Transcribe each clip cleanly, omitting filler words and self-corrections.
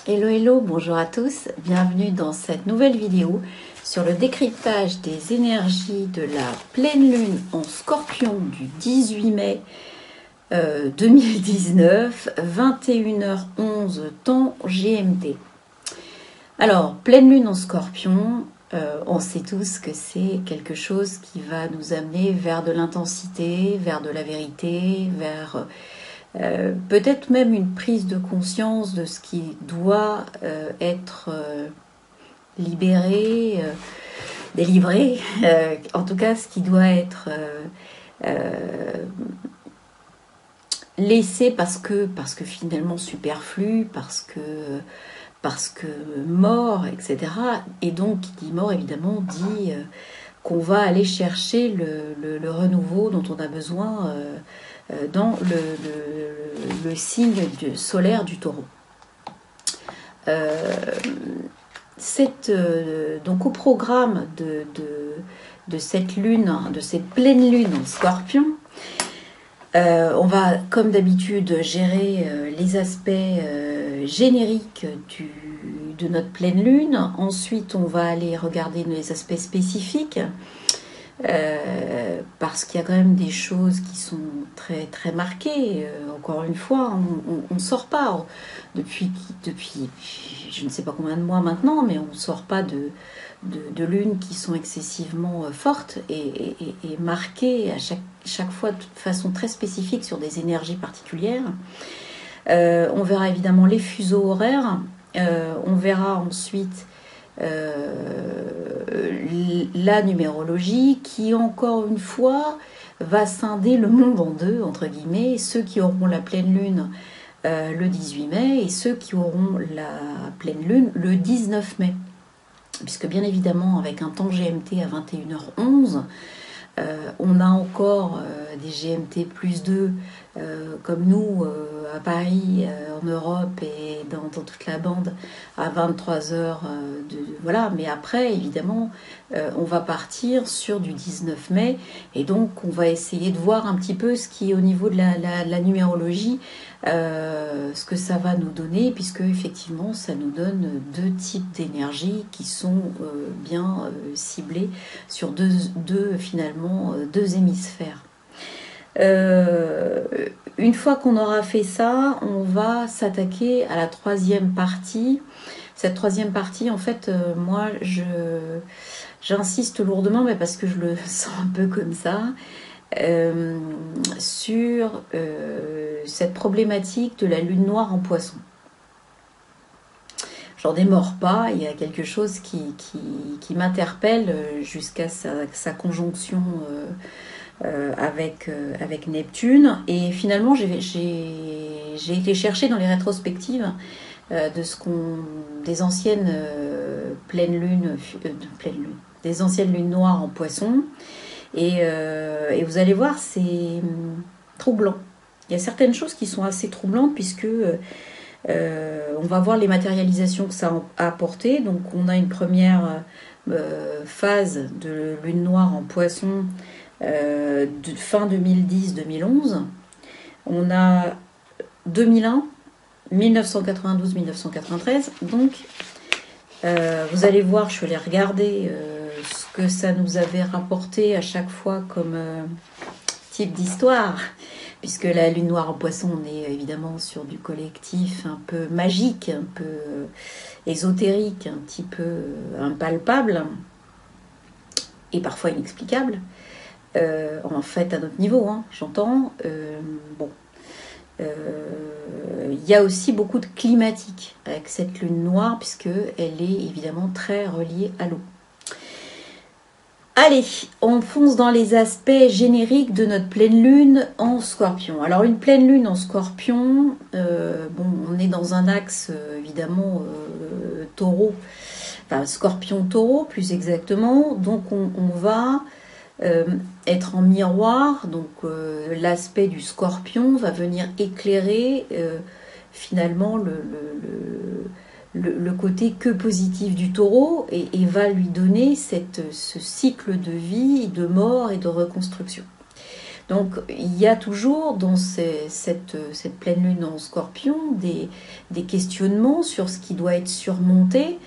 Hello hello, bonjour à tous, bienvenue dans cette nouvelle vidéo sur le décryptage des énergies de la pleine lune en Scorpion du 18 mai 2019, 21h11 temps GMT. Alors, pleine lune en Scorpion, on sait tous que c'est quelque chose qui va nous amener vers de l'intensité, vers de la vérité, vers peut-être même une prise de conscience de ce qui doit être libéré, délivré, en tout cas ce qui doit être laissé parce que finalement superflu, parce que mort, etc. Et donc qui dit mort évidemment dit qu'on va aller chercher le renouveau dont on a besoin dans le signe solaire du taureau. Donc au programme de cette lune, de cette pleine lune en Scorpion, on va comme d'habitude gérer les aspects génériques de notre pleine lune. Ensuite on va aller regarder les aspects spécifiques. Parce qu'il y a quand même des choses qui sont très très marquées. Encore une fois, on ne sort pas depuis je ne sais pas combien de mois maintenant, mais on ne sort pas de lunes qui sont excessivement fortes et marquées à chaque fois de façon très spécifique sur des énergies particulières. On verra évidemment les fuseaux horaires. On verra ensuite la numérologie qui encore une fois va scinder le monde en deux, entre guillemets, ceux qui auront la pleine lune le 18 mai et ceux qui auront la pleine lune le 19 mai, puisque bien évidemment avec un temps GMT à 21h11 on a encore des GMT plus 2 comme nous à Paris, en Europe et dans toute la bande à 23h. Voilà. Mais après, évidemment, on va partir sur du 19 mai et donc on va essayer de voir un petit peu ce qui est au niveau de la numérologie, ce que ça va nous donner, puisque effectivement ça nous donne deux types d'énergie qui sont bien ciblés sur finalement deux hémisphères. Une fois qu'on aura fait ça, on va s'attaquer à la troisième partie. Cette troisième partie, en fait, moi, j'insiste lourdement, mais parce que je le sens un peu comme ça, sur cette problématique de la lune noire en Poisson. J'en démords pas, il y a quelque chose qui m'interpelle jusqu'à sa conjonction avec Neptune. Et finalement, j'ai été chercher dans les rétrospectives des anciennes pleines lunes, des anciennes lunes noires en Poisson. Et vous allez voir, c'est troublant. Il y a certaines choses qui sont assez troublantes puisque on va voir les matérialisations que ça a apporté. Donc on a une première phase de lune noire en Poisson de fin 2010-2011. On a 2001, 1992-1993. Donc vous allez voir, je vais aller regarder ce que ça nous avait rapporté à chaque fois comme type d'histoire, puisque la lune noire en Poisson, on est évidemment sur du collectif un peu magique, un peu ésotérique, un petit peu impalpable et parfois inexplicable. En fait, à notre niveau, hein, j'entends. Il y a aussi beaucoup de climatique avec cette lune noire, puisqu'elle est évidemment très reliée à l'eau. Allez, on fonce dans les aspects génériques de notre pleine lune en Scorpion. Alors une pleine lune en Scorpion, on est dans un axe évidemment taureau, enfin Scorpion-taureau plus exactement, donc on va être en miroir, donc l'aspect du Scorpion va venir éclairer finalement le côté que positif du taureau et va lui donner ce cycle de vie, de mort et de reconstruction. Donc il y a toujours dans cette pleine lune en Scorpion des questionnements sur ce qui doit être surmonté,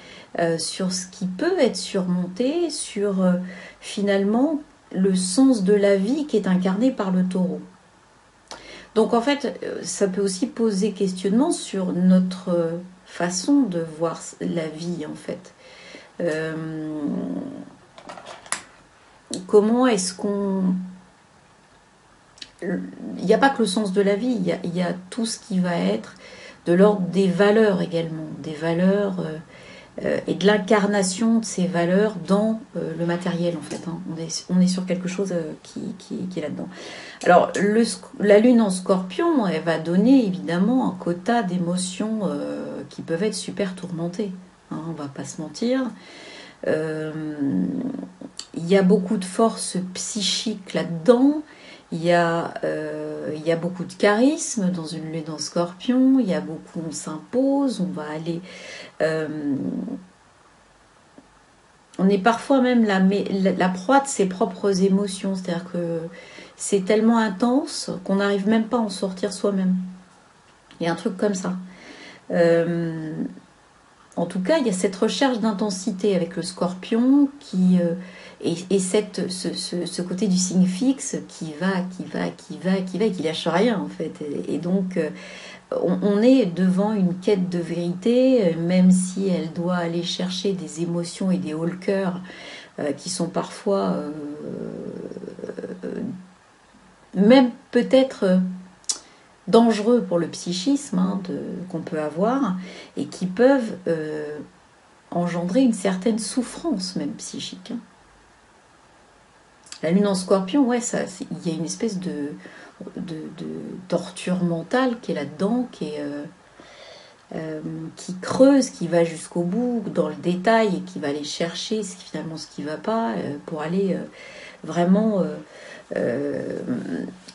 sur ce qui peut être surmonté, sur finalement le sens de la vie qui est incarné par le Taureau. Donc en fait, ça peut aussi poser questionnement sur notre façon de voir la vie en fait. Comment est-ce qu'on... Il n'y a pas que le sens de la vie, il y a tout ce qui va être de l'ordre des valeurs également, des valeurs et de l'incarnation de ces valeurs dans le matériel en fait. Hein. On est sur quelque chose qui est là-dedans. Alors la lune en Scorpion, elle va donner évidemment un quota d'émotions qui peuvent être super tourmentées. Hein, on va pas se mentir. Il y a beaucoup de force psychique là-dedans. Il y a beaucoup de charisme dans une lune en Scorpion. Il y a beaucoup, on s'impose, on va aller... on est parfois même la proie de ses propres émotions. C'est-à-dire que c'est tellement intense qu'on n'arrive même pas à en sortir soi-même. Il y a un truc comme ça. En tout cas, il y a cette recherche d'intensité avec le Scorpion qui... Et ce côté du signe fixe qui va, et qui lâche rien en fait. Et donc, on est devant une quête de vérité, même si elle doit aller chercher des émotions et des hauts le cœur qui sont parfois même peut-être dangereux pour le psychisme hein, qu'on peut avoir et qui peuvent engendrer une certaine souffrance même psychique. Hein. La lune en Scorpion, ouais, il y a une espèce de torture mentale qui est là-dedans, qui creuse, qui va jusqu'au bout, dans le détail, et qui va aller chercher finalement ce qui ne va pas, pour aller vraiment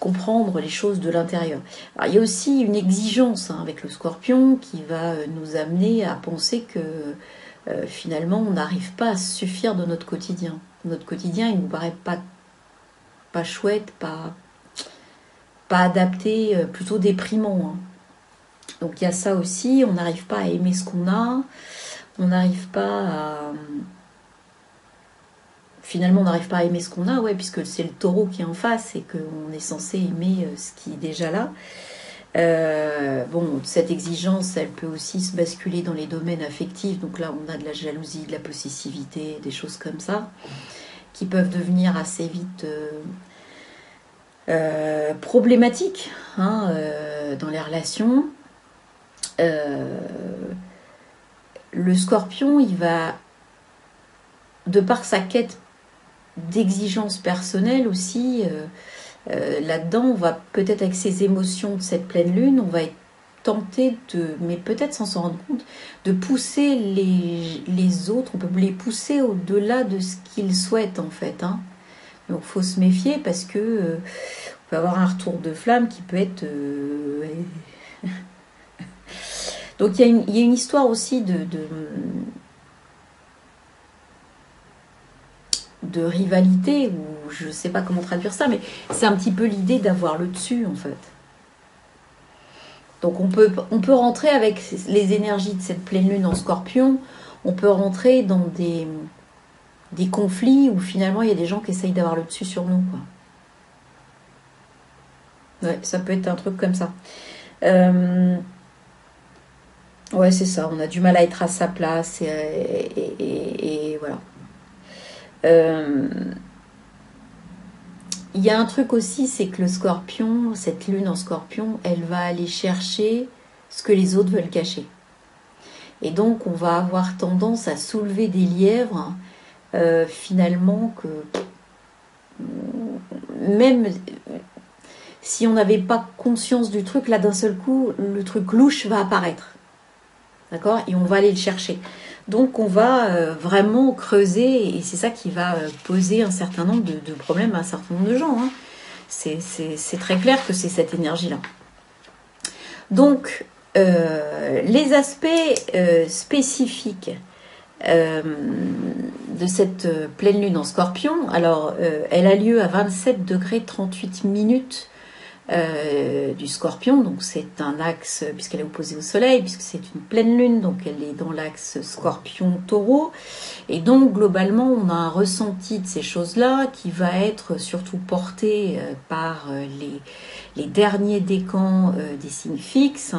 comprendre les choses de l'intérieur. Alors, il y a aussi une exigence hein, avec le Scorpion qui va nous amener à penser que finalement on n'arrive pas à se suffire de notre quotidien. Notre quotidien, il ne nous paraît pas chouette, pas adapté, plutôt déprimant. Hein. Donc il y a ça aussi, on n'arrive pas à aimer ce qu'on a, on n'arrive pas à... Finalement, on n'arrive pas à aimer ce qu'on a, ouais, puisque c'est le Taureau qui est en face et qu'on est censé aimer ce qui est déjà là. Bon, cette exigence, elle peut aussi se basculer dans les domaines affectifs. Donc là, on a de la jalousie, de la possessivité, des choses comme ça, qui peuvent devenir assez vite problématiques hein, dans les relations. Le Scorpion, il va, de par sa quête d'exigence personnelle aussi, là-dedans, on va peut-être avec ses émotions de cette pleine lune, on va être tenté mais peut-être sans s'en rendre compte, de pousser les autres, on peut les pousser au-delà de ce qu'ils souhaitent en fait. Hein. Donc il faut se méfier parce que on peut avoir un retour de flamme qui peut être... Donc il y a une histoire aussi de rivalité, ou je ne sais pas comment traduire ça, mais c'est un petit peu l'idée d'avoir le dessus en fait. Donc on peut rentrer avec les énergies de cette pleine lune en Scorpion, on peut rentrer dans des conflits où finalement il y a des gens qui essayent d'avoir le dessus sur nous. Quoi. Ouais, ça peut être un truc comme ça. Ouais, c'est ça, on a du mal à être à sa place et voilà. Il y a un truc aussi, c'est que le Scorpion, cette lune en Scorpion, elle va aller chercher ce que les autres veulent cacher. Et donc, on va avoir tendance à soulever des lièvres, finalement, que même si on n'avait pas conscience du truc, là, d'un seul coup, le truc louche va apparaître. D'accord ? Et on va aller le chercher. Donc on va vraiment creuser et c'est ça qui va poser un certain nombre de problèmes à un certain nombre de gens. Hein. C'est très clair que c'est cette énergie-là. Donc les aspects spécifiques de cette pleine lune en Scorpion. Alors, elle a lieu à 27 degrés 38 minutes du Scorpion, donc c'est un axe, puisqu'elle est opposée au Soleil, puisque c'est une pleine lune, donc elle est dans l'axe Scorpion-Taureau, et donc globalement on a un ressenti de ces choses-là qui va être surtout porté par les derniers décans des signes fixes,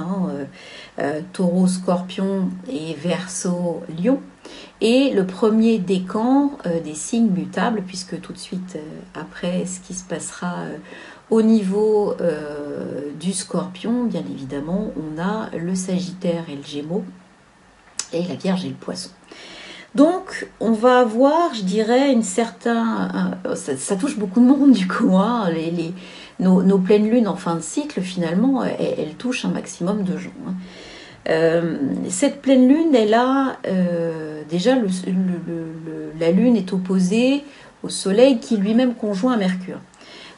Taureau, Scorpion et Verseau, Lion, et le premier décan des signes mutables, puisque tout de suite après ce qui se passera au niveau du Scorpion, bien évidemment, on a le Sagittaire et le Gémeaux, et la Vierge et le Poisson. Donc, on va avoir, je dirais, une certaine... ça touche beaucoup de monde, du coup. Nos pleines lunes en fin de cycle, finalement, elles touchent un maximum de gens. Cette pleine lune, elle a... déjà, la lune est opposée au Soleil, qui lui-même conjoint à Mercure.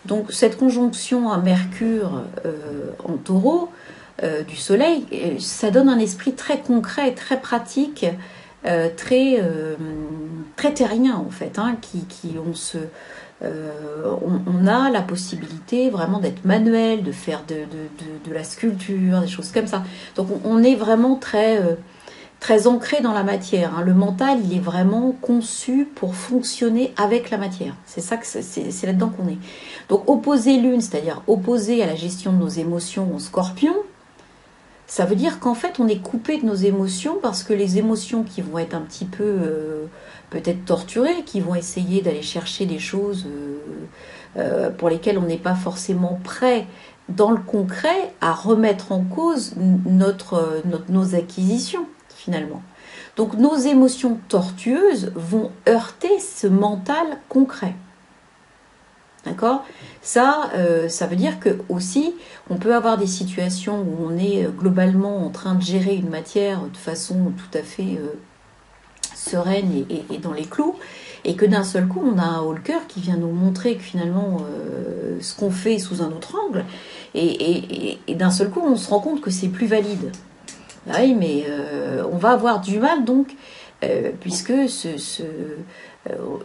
Donc cette conjonction à Mercure en Taureau du Soleil, ça donne un esprit très concret, très pratique, très terrien en fait, on a la possibilité vraiment d'être manuel, de faire de la sculpture, des choses comme ça. Donc on est vraiment très ancré dans la matière. Le mental, il est vraiment conçu pour fonctionner avec la matière. C'est ça que c'est là-dedans qu'on est. Donc opposé lune, c'est-à-dire opposé à la gestion de nos émotions en Scorpion, ça veut dire qu'en fait on est coupé de nos émotions, parce que les émotions qui vont être un petit peu peut-être torturées, qui vont essayer d'aller chercher des choses pour lesquelles on n'est pas forcément prêt dans le concret à remettre en cause nos acquisitions. Finalement. Donc nos émotions tortueuses vont heurter ce mental concret. D'accord ? Ça veut dire que aussi, on peut avoir des situations où on est globalement en train de gérer une matière de façon tout à fait sereine et dans les clous, et que d'un seul coup, on a un haut-le-cœur qui vient nous montrer que finalement, ce qu'on fait est sous un autre angle, et d'un seul coup, on se rend compte que c'est plus valide. Oui, mais on va avoir du mal donc, puisque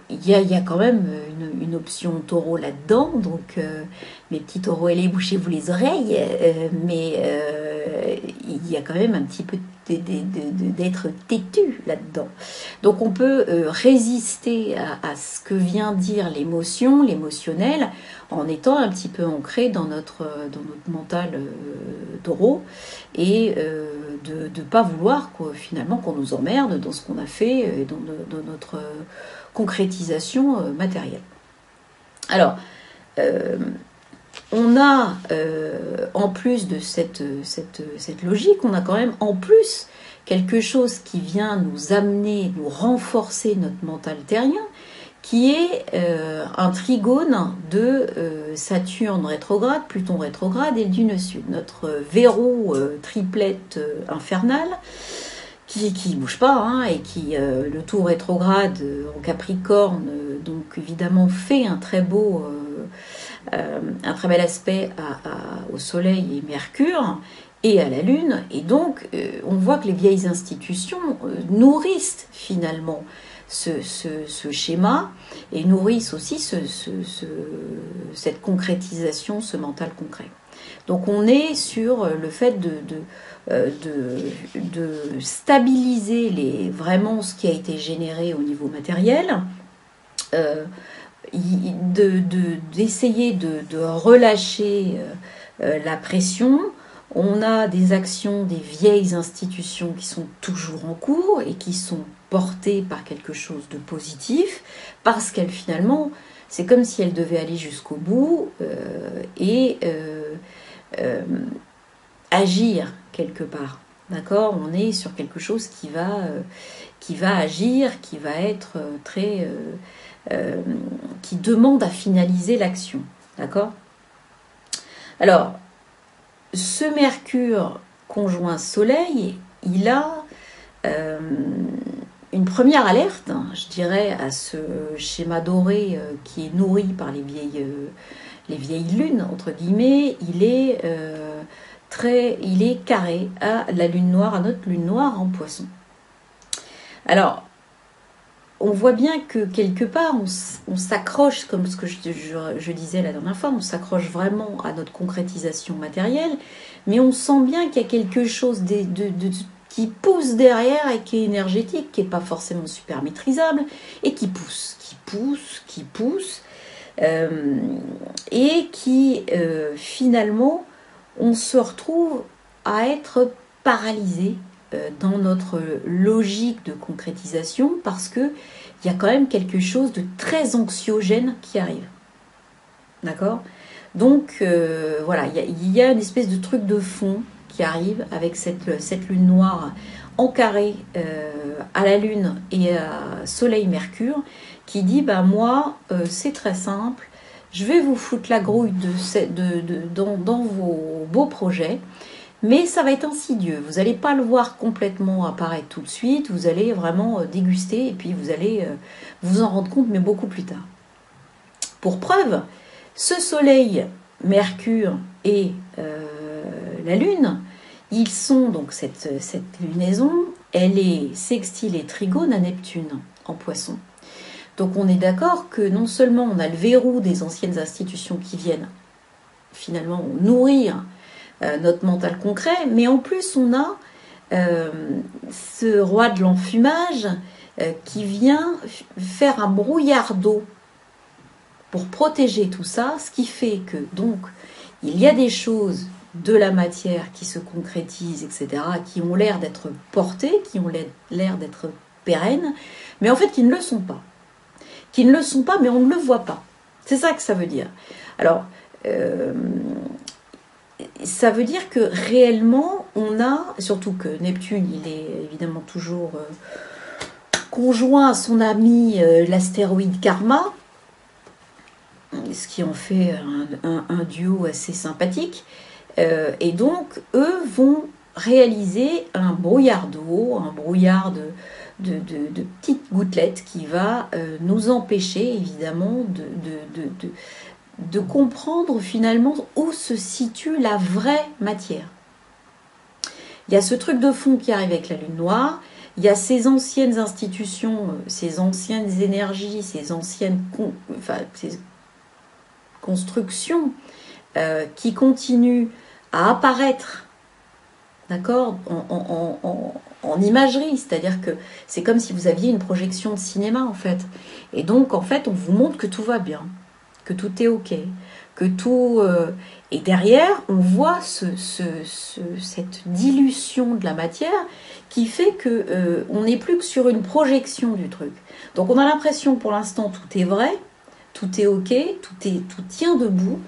il y a quand même une option taureau là-dedans, donc mes petits taureaux, allez, bouchez-vous les oreilles, mais il y a quand même un petit peu d'être têtu là-dedans. Donc on peut résister à ce que vient dire l'émotion, l'émotionnel, en étant un petit peu ancré dans notre mental taureau, et de ne pas vouloir finalement qu'on nous emmerde dans ce qu'on a fait, dans notre concrétisation matérielle. Alors, on a, en plus de cette logique, on a quand même en plus quelque chose qui vient nous amener, nous renforcer notre mental terrien, qui est un trigone de Saturne rétrograde, Pluton rétrograde et le Dune Sud. Notre verrou triplette infernale, qui ne bouge pas, et qui, le tour rétrograde en Capricorne, donc évidemment fait un très bel aspect au Soleil et Mercure, et à la Lune, et donc on voit que les vieilles institutions nourrissent finalement ce schéma, et nourrissent aussi cette concrétisation, ce mental concret. Donc on est sur le fait de stabiliser vraiment ce qui a été généré au niveau matériel, d'essayer de relâcher la pression. On a des actions des vieilles institutions qui sont toujours en cours et qui sont portées par quelque chose de positif, parce qu'elles finalement, c'est comme si elles devaient aller jusqu'au bout et agir quelque part. D'accord ? On est sur quelque chose qui va agir, qui va être qui demande à finaliser l'action. D'accord ? Alors, ce Mercure conjoint Soleil, il a une première alerte, je dirais, à ce schéma doré qui est nourri par les vieilles lunes, entre guillemets. Il est carré à la lune noire, à notre lune noire en Poisson. Alors, on voit bien que quelque part, on s'accroche, comme ce que je disais la dernière fois, on s'accroche vraiment à notre concrétisation matérielle, mais on sent bien qu'il y a quelque chose qui pousse derrière et qui est énergétique, qui n'est pas forcément super maîtrisable, et qui pousse, qui pousse, et qui, finalement, on se retrouve à être paralysé dans notre logique de concrétisation parce que il y a quand même quelque chose de très anxiogène qui arrive. D'accord? Donc voilà, il y a une espèce de truc de fond qui arrive avec cette lune noire en carré à la lune et à Soleil-Mercure qui dit bah moi c'est très simple, je vais vous foutre la grouille dans vos beaux projets. Mais ça va être insidieux. Vous n'allez pas le voir complètement apparaître tout de suite. Vous allez vraiment déguster et puis vous allez vous en rendre compte, mais beaucoup plus tard. Pour preuve, ce Soleil, Mercure et la Lune, ils sont donc cette lunaison, elle est sextile et trigone à Neptune en Poisson. Donc on est d'accord que non seulement on a le verrou des anciennes institutions qui viennent finalement nourrir notre mental concret, mais en plus on a ce roi de l'enfumage qui vient faire un brouillard d'eau pour protéger tout ça, ce qui fait que donc il y a des choses de la matière qui se concrétisent, etc., qui ont l'air d'être portées, qui ont l'air d'être pérennes, mais en fait qui ne le sont pas. Qui ne le sont pas, mais on ne le voit pas. C'est ça que ça veut dire. Alors, ça veut dire que réellement, on a, surtout que Neptune, il est évidemment toujours conjoint à son ami l'astéroïde Karma, ce qui en fait un duo assez sympathique. Et donc, eux vont réaliser un brouillard d'eau, un brouillard de petites gouttelettes qui va nous empêcher évidemment de comprendre finalement où se situe la vraie matière. Il y a ce truc de fond qui arrive avec la lune noire, il y a ces anciennes institutions, ces anciennes énergies, ces anciennes ces constructions qui continuent à apparaître, d'accord, en imagerie, c'est-à-dire que c'est comme si vous aviez une projection de cinéma en fait. Et donc en fait on vous montre que tout va bien, que tout est ok, que tout... Et derrière, on voit cette dilution de la matière qui fait que on n'est plus que sur une projection du truc. Donc on a l'impression que pour l'instant tout est vrai, tout est ok, tout tient debout,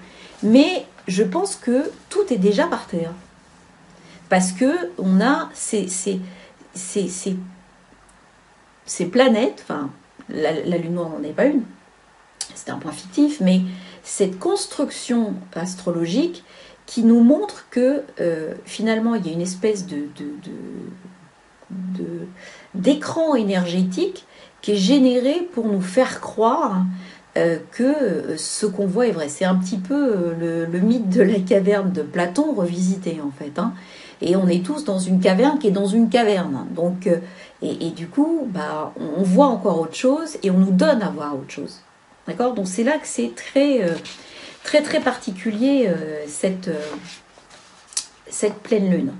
mais je pense que tout est déjà par terre. Parce que on a ces planètes, enfin la Lune noire n'en est pas une, c'est un point fictif, mais cette construction astrologique qui nous montre que finalement il y a une espèce d'écran énergétique qui est généré pour nous faire croire que ce qu'on voit est vrai. C'est un petit peu le mythe de la caverne de Platon revisité en fait. Hein. Et on est tous dans une caverne qui est dans une caverne. Donc, et du coup, bah, on voit encore autre chose et on nous donne à voir autre chose. D'accord ? Donc c'est là que c'est très particulier cette pleine lune.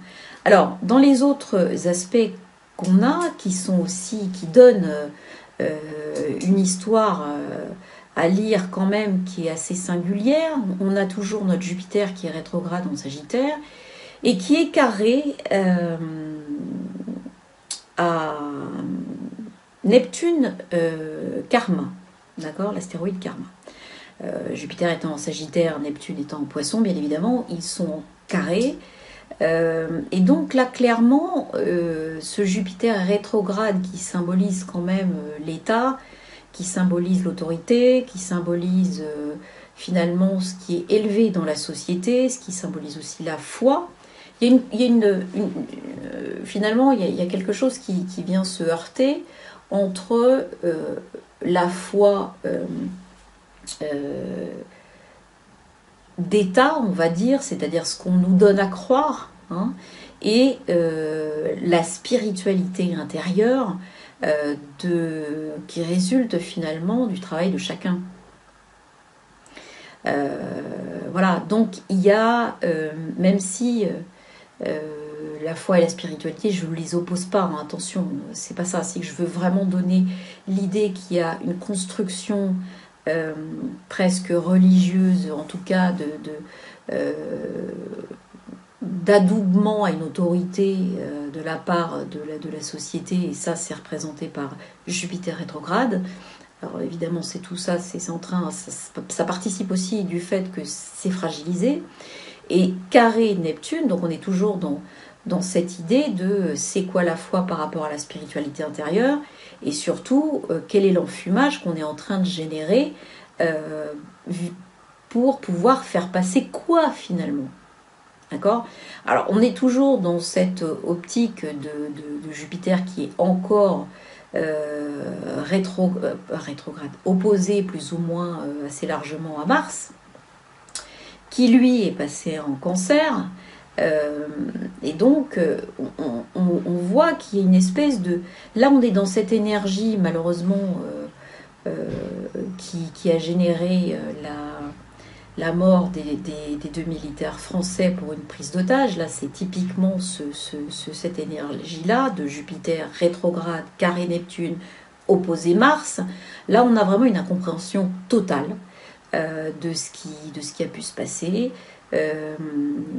Alors, dans les autres aspects qu'on a, qui donnent une histoire à lire quand même qui est assez singulière, on a toujours notre Jupiter qui est rétrograde en Sagittaire et qui est carré à Neptune Karma, d'accord, l'astéroïde Karma. Jupiter étant en Sagittaire, Neptune étant en Poisson, bien évidemment, ils sont en carré. Et donc là, clairement, ce Jupiter rétrograde qui symbolise quand même l'État, qui symbolise l'autorité, qui symbolise finalement ce qui est élevé dans la société, ce qui symbolise aussi la foi. Finalement, il y a quelque chose qui vient se heurter entre la foi d'État, on va dire, c'est-à-dire ce qu'on nous donne à croire, hein, et la spiritualité intérieure qui résulte finalement du travail de chacun. Voilà, donc il y a, même si la foi et la spiritualité, je ne les oppose pas, hein, attention, c'est pas ça, c'est que je veux vraiment donner l'idée qu'il y a une construction presque religieuse, en tout cas d'adoubement à une autorité de la part de la société, et ça c'est représenté par Jupiter rétrograde. Alors évidemment c'est tout ça, c'est en train, ça participe aussi du fait que c'est fragilisé. Et carré Neptune, donc on est toujours dans cette idée de c'est quoi la foi par rapport à la spiritualité intérieure, et surtout quel est l'enfumage qu'on est en train de générer pour pouvoir faire passer quoi finalement. D'accord ? Alors on est toujours dans cette optique de Jupiter qui est encore rétrograde, opposé plus ou moins assez largement à Mars, qui lui est passé en Cancer. Et donc, on voit qu'il y a une espèce de... Là, on est dans cette énergie, malheureusement, qui a généré la mort des deux militaires français pour une prise d'otage. Là, c'est typiquement cette énergie-là, de Jupiter rétrograde, carré Neptune, opposé Mars. Là, on a vraiment une incompréhension totale de ce qui a pu se passer,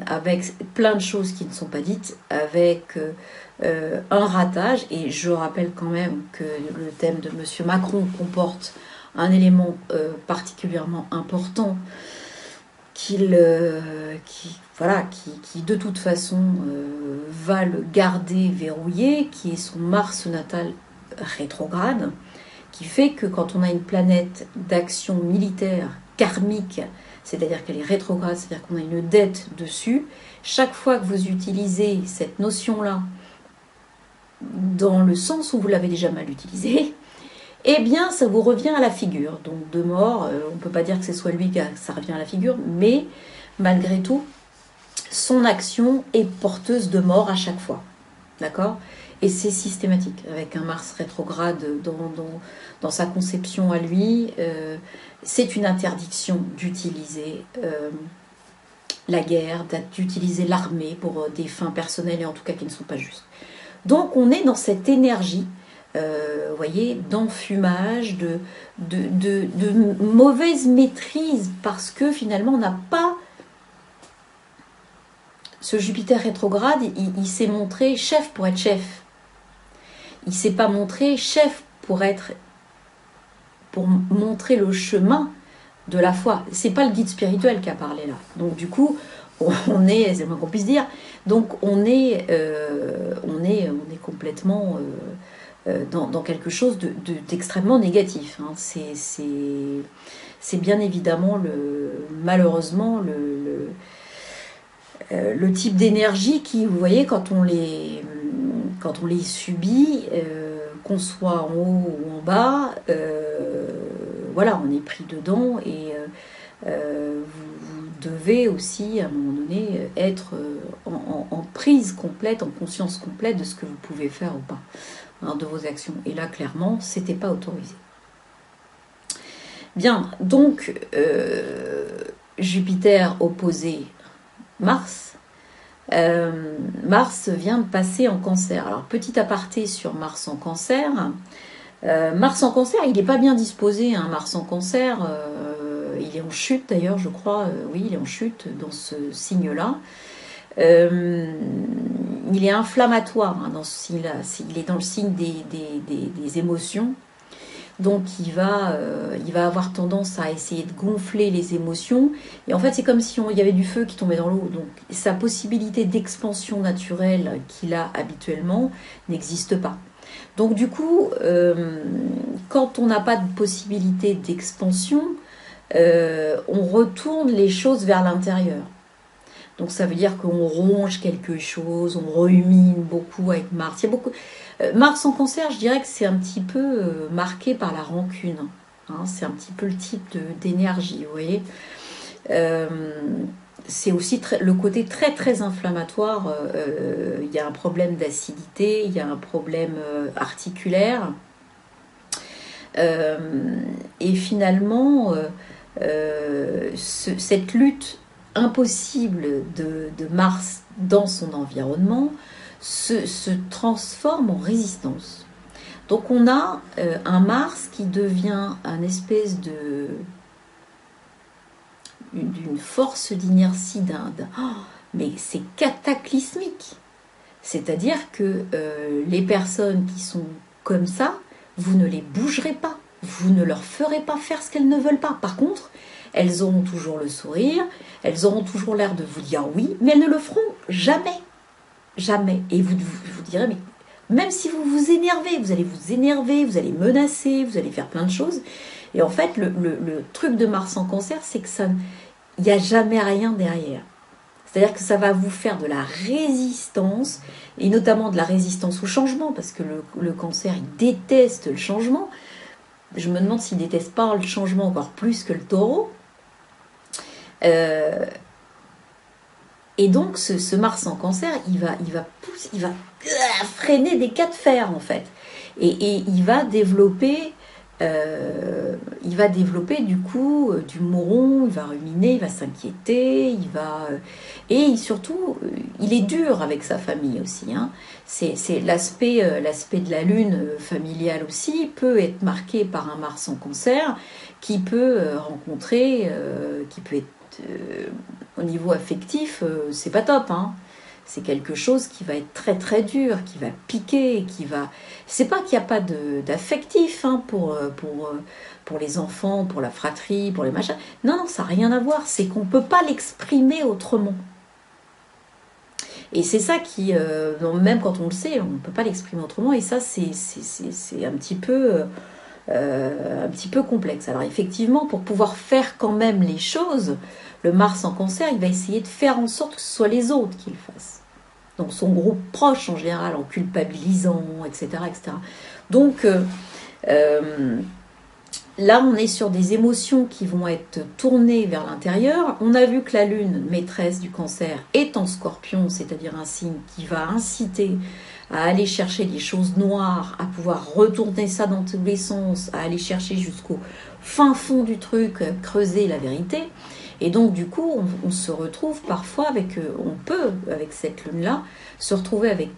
avec plein de choses qui ne sont pas dites, avec un ratage. Et je rappelle quand même que le thème de M. Macron comporte un élément particulièrement important qui de toute façon va le garder verrouillé, qui est son Mars natal rétrograde, qui fait que quand on a une planète d'action militaire karmique, c'est-à-dire qu'elle est rétrograde, c'est-à-dire qu'on a une dette dessus, chaque fois que vous utilisez cette notion-là dans le sens où vous l'avez déjà mal utilisée, eh bien ça vous revient à la figure. Donc de mort, on ne peut pas dire que ce soit lui que ça revient à la figure, mais malgré tout, son action est porteuse de mort à chaque fois. D'accord ? Et c'est systématique, avec un Mars rétrograde dans sa conception à lui. C'est une interdiction d'utiliser la guerre, d'utiliser l'armée pour des fins personnelles et en tout cas qui ne sont pas justes. Donc on est dans cette énergie, vous voyez, d'enfumage, de mauvaise maîtrise, parce que finalement on n'a pas... Ce Jupiter rétrograde, il s'est montré chef pour être chef. Il ne s'est pas montré chef pour montrer le chemin de la foi. C'est pas le guide spirituel qui a parlé là. Donc du coup, on est, c'est le moins qu'on puisse dire. Donc on est complètement dans quelque chose d'extrêmement négatif. Hein. C'est bien évidemment malheureusement le type d'énergie qui, vous voyez, quand on les subit, qu'on soit en haut ou en bas, voilà, on est pris dedans et vous devez aussi, à un moment donné, être en prise complète, en conscience complète de ce que vous pouvez faire ou pas, hein, de vos actions. Et là, clairement, c'était pas autorisé. Bien, donc, Jupiter opposé Mars. Mars vient de passer en Cancer. Alors, petit aparté sur Mars en Cancer. Mars en Cancer, il n'est pas bien disposé, hein, Mars en Cancer. Il est en chute d'ailleurs, je crois. Oui, il est en chute dans ce signe-là. Il est inflammatoire, hein, dans ce signe-là. Il est dans le signe des émotions. Donc il va avoir tendance à essayer de gonfler les émotions. Et en fait, c'est comme si il y avait du feu qui tombait dans l'eau. Donc sa possibilité d'expansion naturelle qu'il a habituellement n'existe pas. Donc du coup, quand on n'a pas de possibilité d'expansion, on retourne les choses vers l'intérieur. Donc ça veut dire qu'on ronge quelque chose, on rumine beaucoup avec Mars. Il y a beaucoup... Mars en Cancer, je dirais que c'est un petit peu marqué par la rancune. Hein, c'est un petit peu le type d'énergie, vous voyez. c'est aussi le côté très très inflammatoire. Il y a un problème d'acidité, il y a un problème articulaire. Et finalement, cette lutte impossible de Mars dans son environnement se transforme en résistance. Donc on a un Mars qui devient un espèce d'une force d'inertie mais c'est cataclysmique. C'est-à-dire que les personnes qui sont comme ça, vous ne les bougerez pas. Vous ne leur ferez pas faire ce qu'elles ne veulent pas. Par contre, elles auront toujours le sourire, elles auront toujours l'air de vous dire oui, mais elles ne le feront jamais. Jamais. Et vous direz, mais même si vous vous énervez, vous allez menacer, vous allez faire plein de choses. Et en fait, le truc de Mars en Cancer, c'est que il n'y a jamais rien derrière. C'est-à-dire que ça va vous faire de la résistance, et notamment de la résistance au changement, parce que le Cancer, il déteste le changement. Je me demande s'il ne déteste pas le changement encore plus que le Taureau. Et donc, ce Mars en Cancer, il va freiner des cas de fer, en fait. Et il va développer du coup du mouron, il va ruminer, il va s'inquiéter, et surtout, il est dur avec sa famille aussi. Hein. C'est l'aspect de la Lune familiale aussi peut être marqué par un Mars en Cancer qui peut rencontrer, qui peut être au niveau affectif, c'est pas top, hein. C'est quelque chose qui va être très très dur, qui va piquer, C'est pas qu'il n'y a pas d'affectif hein, pour les enfants, pour la fratrie, pour les machins. Non, ça n'a rien à voir. C'est qu'on ne peut pas l'exprimer autrement. Et c'est ça qui, même quand on le sait, on ne peut pas l'exprimer autrement. Et ça, c'est un petit peu complexe. Alors effectivement, pour pouvoir faire quand même les choses, le Mars en Cancer, il va essayer de faire en sorte que ce soit les autres qui le fassent. Donc son groupe proche en général, en culpabilisant, etc. etc. Donc là, on est sur des émotions qui vont être tournées vers l'intérieur. On a vu que la Lune, maîtresse du Cancer, est en Scorpion, c'est-à-dire un signe qui va inciter à aller chercher des choses noires, à pouvoir retourner ça dans tous les sens, à aller chercher jusqu'au fin fond du truc, creuser la vérité. Et donc du coup, on se retrouve parfois avec cette lune-là, se retrouver avec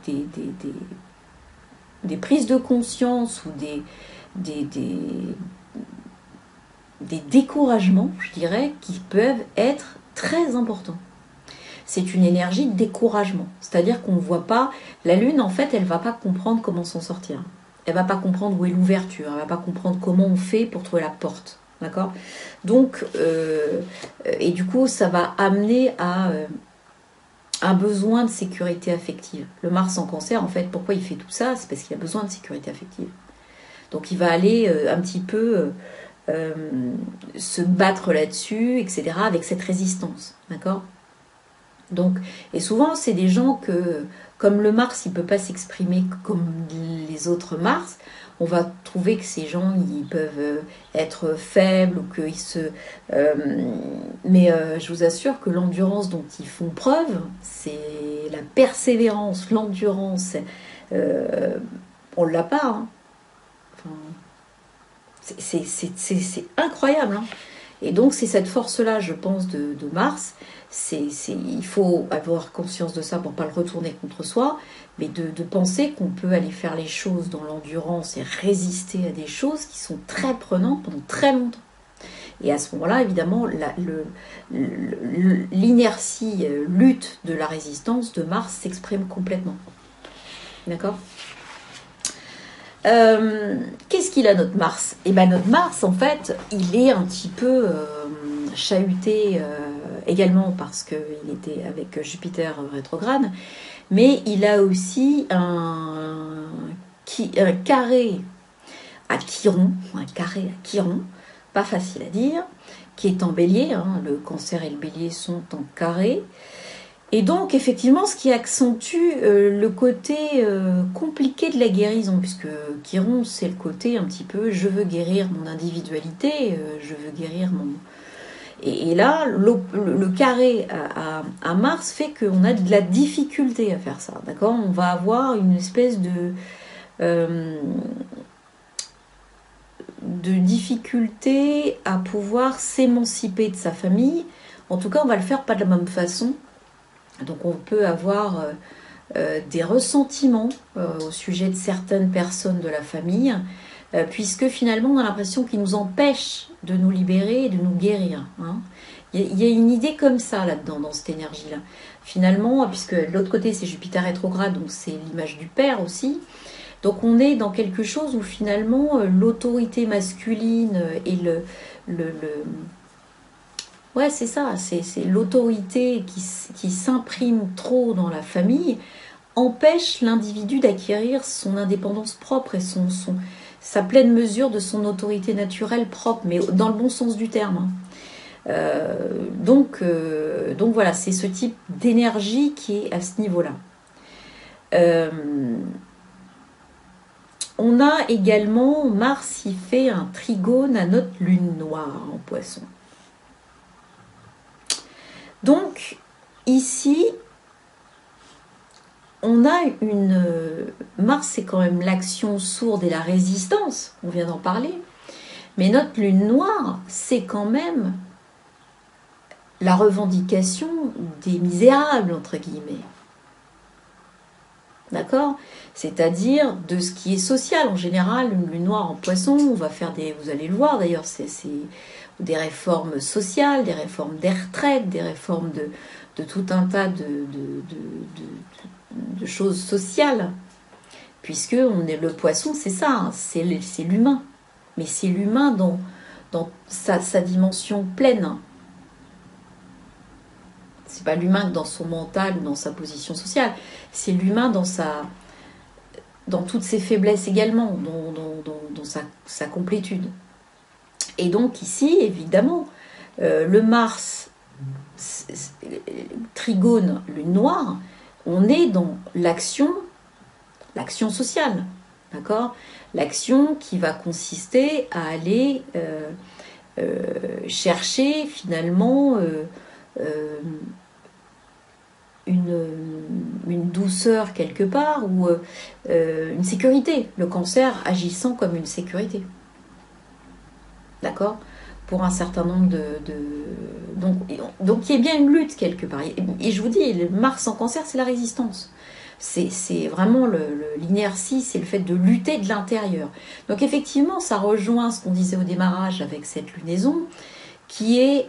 des prises de conscience ou des découragements, je dirais, qui peuvent être très importants. C'est une énergie de découragement. C'est-à-dire qu'on ne voit pas... La Lune, en fait, elle ne va pas comprendre comment s'en sortir. Elle ne va pas comprendre où est l'ouverture. Elle ne va pas comprendre comment on fait pour trouver la porte. D'accord ? Donc, et du coup, ça va amener à un besoin de sécurité affective. Le Mars en Cancer, en fait, pourquoi il fait tout ça ? C'est parce qu'il a besoin de sécurité affective. Donc, il va aller un petit peu... se battre là-dessus, etc., avec cette résistance, d'accord ? Donc, et souvent, c'est des gens que, comme le Mars, il ne peut pas s'exprimer comme les autres Mars, on va trouver que ces gens, ils peuvent être faibles, ou qu'ils mais je vous assure que l'endurance dont ils font preuve, c'est la persévérance, l'endurance, on ne l'a pas, hein. Enfin, c'est incroyable, hein. Et donc c'est cette force-là, je pense, de Mars. Il faut avoir conscience de ça pour ne pas le retourner contre soi, mais de penser qu'on peut aller faire les choses dans l'endurance et résister à des choses qui sont très prenantes pendant très longtemps. Et à ce moment-là, évidemment, l'inertie, lutte de la résistance de Mars s'exprime complètement. D'accord ? Qu'est-ce qu'il a notre Mars ? Eh bien notre Mars, en fait, il est un petit peu chahuté également parce qu'il était avec Jupiter rétrograde, mais il a aussi un carré à Chiron, pas facile à dire, qui est en bélier, hein, le Cancer et le bélier sont en carré. Et donc, effectivement, ce qui accentue le côté compliqué de la guérison, puisque Chiron, c'est le côté un petit peu « je veux guérir mon individualité, je veux guérir mon... » Et là, le carré à Mars fait qu'on a de la difficulté à faire ça, d'accord? On va avoir une espèce de difficulté à pouvoir s'émanciper de sa famille. En tout cas, on va le faire pas de la même façon. Donc on peut avoir des ressentiments au sujet de certaines personnes de la famille, puisque finalement on a l'impression qu'ils nous empêchent de nous libérer et de nous guérir. Hein. Il y a une idée comme ça là-dedans, dans cette énergie-là. Finalement, puisque de l'autre côté c'est Jupiter rétrograde, donc c'est l'image du père aussi. Donc on est dans quelque chose où finalement l'autorité masculine et ouais, c'est ça, c'est l'autorité qui s'imprime trop dans la famille empêche l'individu d'acquérir son indépendance propre et sa pleine mesure de son autorité naturelle propre, mais dans le bon sens du terme. Hein. Donc voilà, c'est ce type d'énergie qui est à ce niveau-là. On a également Mars qui fait un trigone à notre lune noire en Poisson. Donc ici, on a Mars, c'est quand même l'action sourde et la résistance, on vient d'en parler. Mais notre lune noire, c'est quand même la revendication des misérables, entre guillemets. D'accord? C'est-à-dire de ce qui est social. En général, une lune noire en Poisson, on va faire vous allez le voir d'ailleurs, c'est des réformes sociales, des réformes des retraites, des réformes de tout un tas de choses sociales. Puisque le Poisson, c'est ça, hein, c'est l'humain. Mais c'est l'humain dans sa dimension pleine. C'est pas l'humain dans son mental ou dans sa position sociale. C'est l'humain dans toutes ses faiblesses également, dans sa complétude. Et donc ici, évidemment, le Mars, trigone, lune noire, on est dans l'action sociale, d'accord? L'action qui va consister à aller chercher finalement une douceur quelque part ou une sécurité. Le cancer agissant comme une sécurité. D'accord? Pour un certain nombre donc il y a bien une lutte quelque part. Et je vous dis, le Mars en cancer, c'est la résistance. C'est vraiment l'inertie, c'est le fait de lutter de l'intérieur. Donc effectivement, ça rejoint ce qu'on disait au démarrage avec cette lunaison, qui est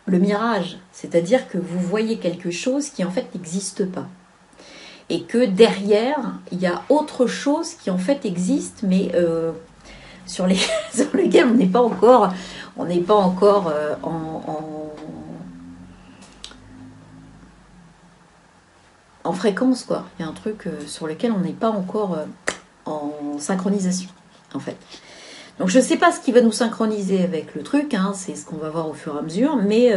le mirage. C'est-à-dire que vous voyez quelque chose qui en fait n'existe pas. Et que derrière, il y a autre chose qui en fait existe, mais sur lesquels on n'est pas encore en fréquence, quoi. Il y a un truc sur lequel on n'est pas encore en synchronisation, en fait. Donc je ne sais pas ce qui va nous synchroniser avec le truc, hein, c'est ce qu'on va voir au fur et à mesure, mais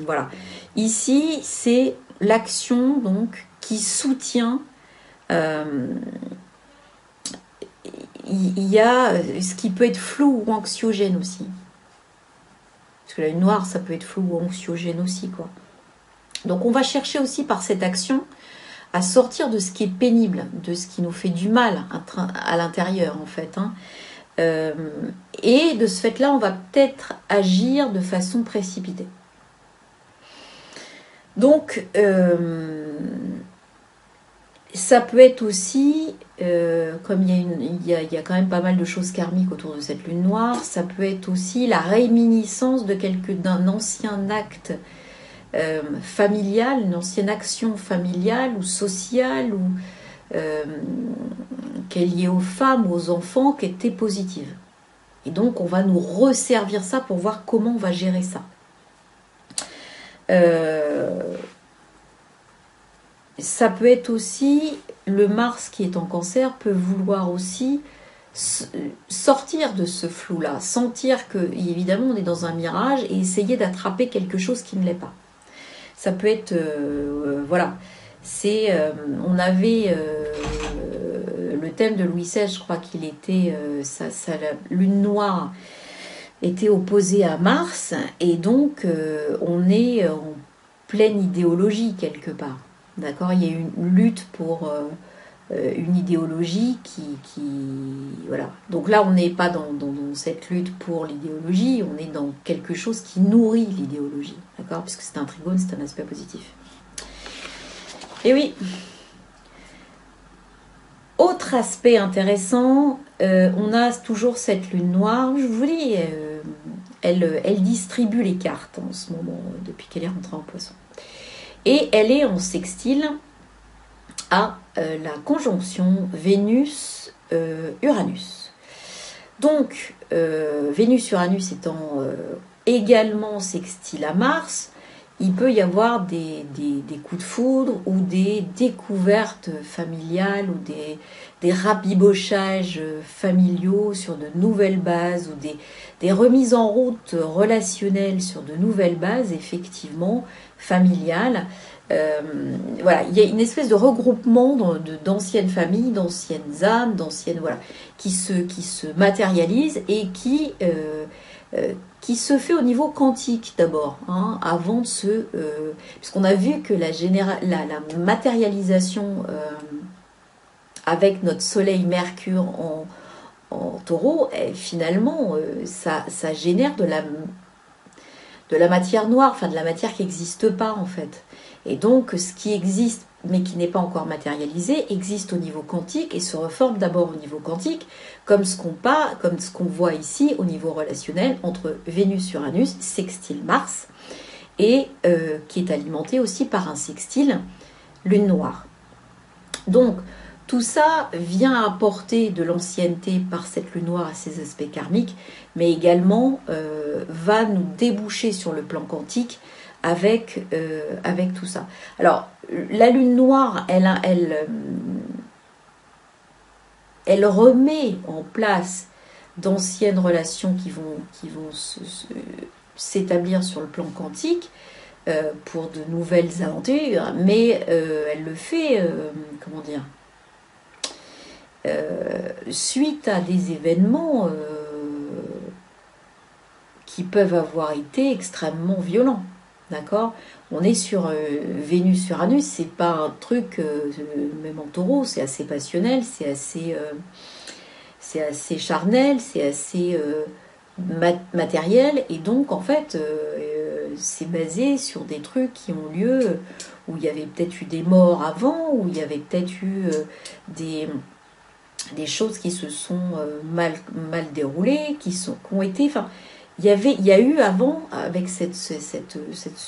voilà. Ici, c'est l'action donc qui soutient. Il y a ce qui peut être flou ou anxiogène aussi. Parce que la lune noire, ça peut être flou ou anxiogène aussi, quoi. Donc on va chercher aussi par cette action à sortir de ce qui est pénible, de ce qui nous fait du mal à l'intérieur, en fait. Hein. Et de ce fait-là, on va peut-être agir de façon précipitée. Donc, ça peut être aussi, comme il y a quand même pas mal de choses karmiques autour de cette lune noire, ça peut être aussi la réminiscence d'un ancien acte familial, une ancienne action familiale ou sociale ou qui est liée aux femmes ou aux enfants qui était positive. Et donc on va nous resservir ça pour voir comment on va gérer ça. Ça peut être aussi, le Mars qui est en cancer peut vouloir aussi sortir de ce flou-là, sentir que, évidemment, on est dans un mirage et essayer d'attraper quelque chose qui ne l'est pas. Ça peut être, voilà, on avait le thème de Louis XVI, je crois qu'il était la lune noire était opposé à Mars, et donc on est en pleine idéologie quelque part. D'accord, il y a une lutte pour une idéologie voilà. Donc là, on n'est pas dans cette lutte pour l'idéologie, on est dans quelque chose qui nourrit l'idéologie. D'accord, puisque c'est un trigone, c'est un aspect positif. Et oui. Autre aspect intéressant, on a toujours cette lune noire. Je vous dis, elle distribue les cartes en ce moment, depuis qu'elle est rentrée en Poisson. Et elle est en sextile à la conjonction Vénus-Uranus. Donc, Vénus-Uranus étant également sextile à Mars, il peut y avoir des coups de foudre ou des découvertes familiales ou des rabibochages familiaux sur de nouvelles bases ou des remises en route relationnelles sur de nouvelles bases, effectivement, familiales. Voilà, il y a une espèce de regroupement d'anciennes familles, d'anciennes âmes, d'anciennes, qui se matérialisent et qui se fait au niveau quantique d'abord, hein, avant de se... puisqu'on a vu que la matérialisation avec notre Soleil Mercure en Taureau, finalement, ça génère de la matière noire, enfin de la matière qui n'existe pas en fait. Et donc ce qui existe mais qui n'est pas encore matérialisé existe au niveau quantique et se reforme d'abord au niveau quantique, comme ce qu'on voit ici au niveau relationnel entre Vénus-Uranus, sextile Mars, et qui est alimenté aussi par un sextile Lune noire. Donc tout ça vient apporter de l'ancienneté par cette lune noire à ses aspects karmiques, mais également va nous déboucher sur le plan quantique avec tout ça. Alors, la lune noire, elle remet en place d'anciennes relations qui vont s'établir sur le plan quantique pour de nouvelles aventures, mais elle le fait, comment dire, suite à des événements qui peuvent avoir été extrêmement violents. D'accord ? On est sur Vénus-Uranus, c'est pas un truc, même en taureau, c'est assez passionnel, c'est assez charnel, c'est assez matériel, et donc en fait, c'est basé sur des trucs qui ont lieu où il y avait peut-être eu des morts avant, où il y avait peut-être eu des choses qui se sont mal déroulées, qui ont été... Enfin, il y a eu avant, avec ce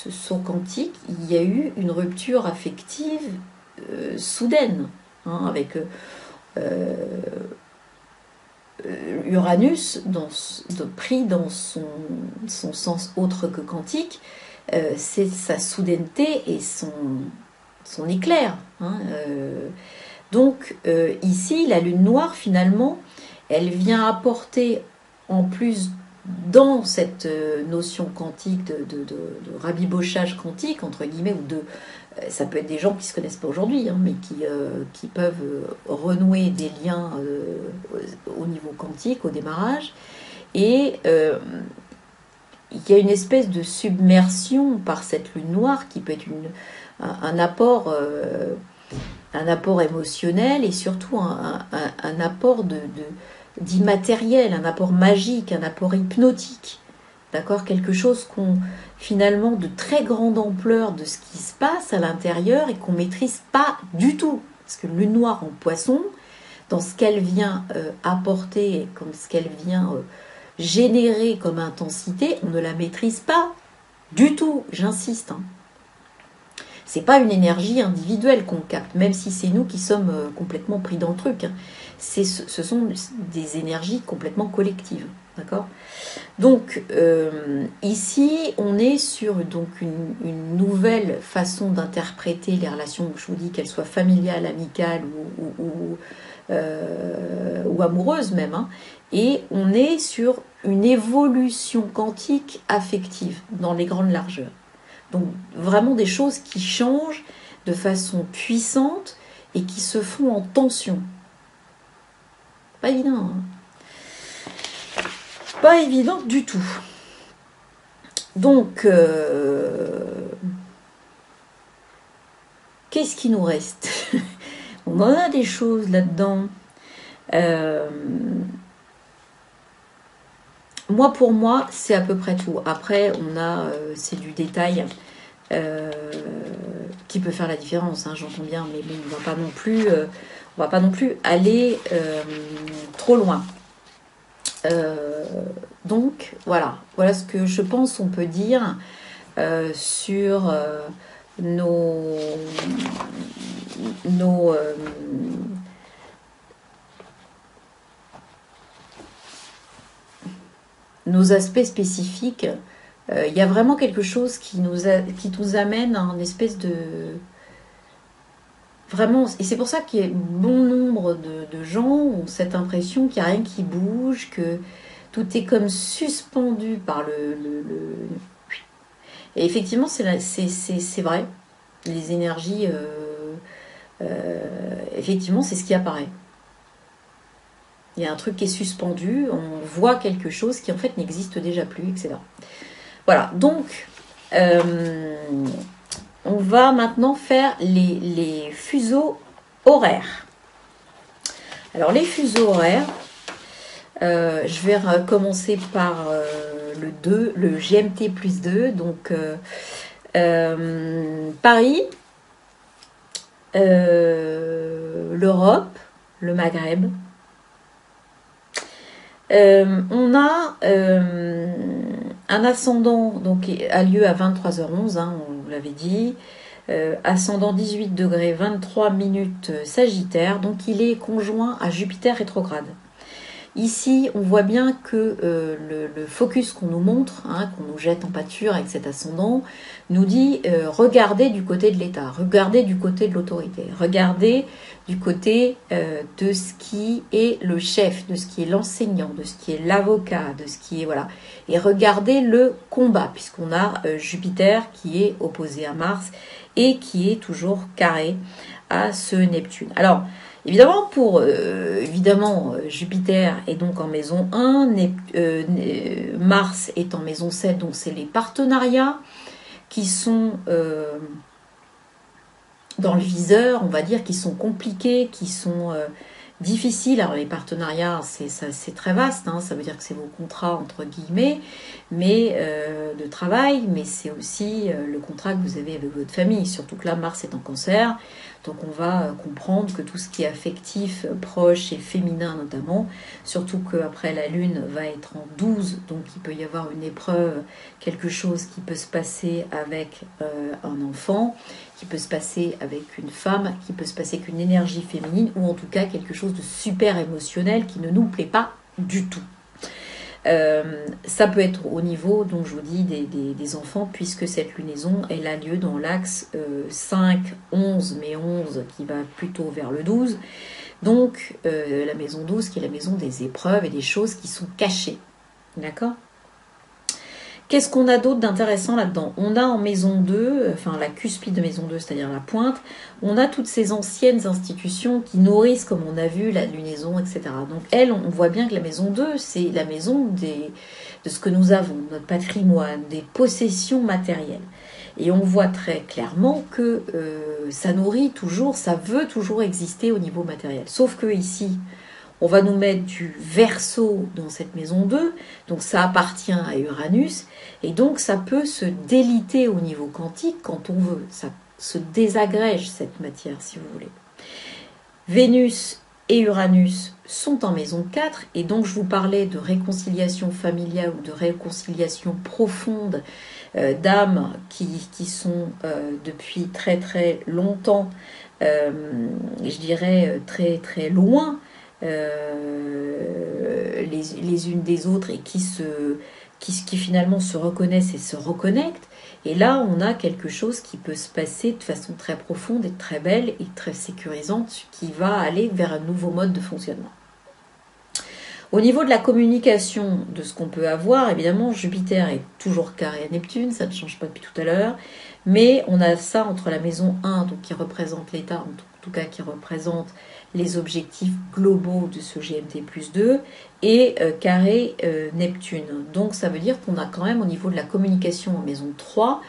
saut quantique, il y a eu une rupture affective soudaine, hein, avec Uranus pris dans son sens autre que quantique, c'est sa soudaineté et son éclair. Hein, donc ici, la lune noire, finalement, elle vient apporter, en plus dans cette notion quantique de rabibochage quantique, entre guillemets, ça peut être des gens qui ne se connaissent pas aujourd'hui, hein, mais qui peuvent renouer des liens au niveau quantique, au démarrage. Et il y a une espèce de submersion par cette lune noire qui peut être un apport émotionnel et surtout un apport d'immatériel, un apport magique, un apport hypnotique. D'accord ? Quelque chose finalement de très grande ampleur de ce qui se passe à l'intérieur et qu'on ne maîtrise pas du tout. Parce que lune noire en Poisson, dans ce qu'elle vient apporter, comme ce qu'elle vient générer comme intensité, on ne la maîtrise pas du tout, j'insiste. Hein. C'est pas une énergie individuelle qu'on capte, même si c'est nous qui sommes complètement pris dans le truc. Hein. Ce sont des énergies complètement collectives. D'accord ? Donc, ici, on est sur donc, une nouvelle façon d'interpréter les relations, je vous dis qu'elles soient familiales, amicales ou amoureuses même. Hein. Et on est sur une évolution quantique affective dans les grandes largeurs. Donc, vraiment des choses qui changent de façon puissante et qui se font en tension. Pas évident, hein. pas évidente du tout. Donc, qu'est-ce qui nous reste? On en a des choses là-dedans. Moi, pour moi, c'est à peu près tout. Après, on a, c'est du détail qui peut faire la différence, hein, j'entends bien, mais bon, on va pas non plus aller trop loin. Donc, voilà ce que je pense on peut dire sur nos aspects spécifiques. Il y a vraiment quelque chose qui nous amène à une espèce de... Vraiment, et c'est pour ça qu'il y a bon nombre de gens ont cette impression qu'il n'y a rien qui bouge, que tout est comme suspendu par Et effectivement, c'est vrai. Les énergies, effectivement, c'est ce qui apparaît. Il y a un truc qui est suspendu, on voit quelque chose qui en fait n'existe déjà plus, etc. Voilà, donc on va maintenant faire les fuseaux horaires. Alors les fuseaux horaires, je vais commencer par le GMT plus 2, donc Paris, l'Europe, le Maghreb. On a un ascendant donc, qui a lieu à 23h11, hein, on vous l'avait dit. Ascendant 18 degrés 23 minutes Sagittaire, donc il est conjoint à Jupiter rétrograde. Ici, on voit bien que le focus qu'on nous montre, hein, qu'on nous jette en pâture avec cet ascendant, nous dit regardez du côté de l'État, regardez du côté de l'autorité, regardez du côté de ce qui est le chef, de ce qui est l'enseignant, de ce qui est l'avocat, de ce qui est... Voilà. Et regardez le combat, puisqu'on a Jupiter qui est opposé à Mars et qui est toujours carré à ce Neptune. Alors, évidemment, Jupiter est donc en maison 1, Mars est en maison 7, donc c'est les partenariats qui sont dans le viseur, on va dire, qui sont compliqués, qui sont difficiles. Alors les partenariats, c'est très vaste, hein, ça veut dire que c'est vos contrats entre guillemets, mais de travail, mais c'est aussi le contrat que vous avez avec votre famille, surtout que là Mars est en Cancer, donc on va comprendre que tout ce qui est affectif, proche et féminin notamment, surtout qu'après la Lune va être en 12, donc il peut y avoir une épreuve, quelque chose qui peut se passer avec un enfant, qui peut se passer avec une femme, qui peut se passer avec une énergie féminine, ou en tout cas quelque chose de super émotionnel qui ne nous plaît pas du tout. Ça peut être au niveau, donc je vous dis, des enfants, puisque cette lunaison, elle a lieu dans l'axe 5-11, mais 11 qui va plutôt vers le 12. Donc la maison 12 qui est la maison des épreuves et des choses qui sont cachées. D'accord ? Qu'est-ce qu'on a d'autre d'intéressant là-dedans? On a en maison 2, enfin la cuspide de maison 2, c'est-à-dire la pointe, on a toutes ces anciennes institutions qui nourrissent, comme on a vu, la lunaison, etc. Donc elle, on voit bien que la maison 2, c'est la maison de ce que nous avons, notre patrimoine, des possessions matérielles. Et on voit très clairement que ça nourrit toujours, ça veut toujours exister au niveau matériel. Sauf que ici, on va nous mettre du Verseau dans cette maison 2, donc ça appartient à Uranus, et donc ça peut se déliter au niveau quantique quand on veut, ça se désagrège cette matière si vous voulez. Vénus et Uranus sont en maison 4, et donc je vous parlais de réconciliation familiale ou de réconciliation profonde d'âmes qui sont depuis très très longtemps, je dirais très très loin, les unes des autres et qui finalement se reconnaissent et se reconnectent. Et là, on a quelque chose qui peut se passer de façon très profonde et très belle et très sécurisante qui va aller vers un nouveau mode de fonctionnement. Au niveau de la communication, de ce qu'on peut avoir, évidemment, Jupiter est toujours carré à Neptune, ça ne change pas depuis tout à l'heure, mais on a ça entre la maison 1, donc qui représente l'État, en tout cas qui représente les objectifs globaux de ce GMT plus 2, et carré Neptune. Donc ça veut dire qu'on a quand même au niveau de la communication en maison 3,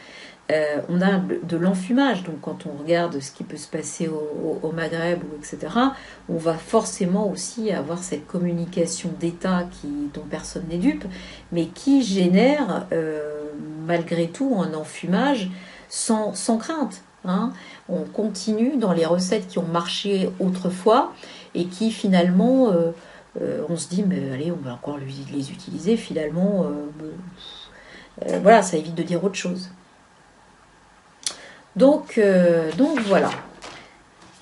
on a de l'enfumage. Donc quand on regarde ce qui peut se passer au Maghreb, etc., on va forcément aussi avoir cette communication d'État dont personne n'est dupe, mais qui génère malgré tout un enfumage sans crainte. Hein. On continue dans les recettes qui ont marché autrefois et qui finalement, on se dit, mais allez, on va encore les utiliser, finalement, voilà, ça évite de dire autre chose. Donc voilà.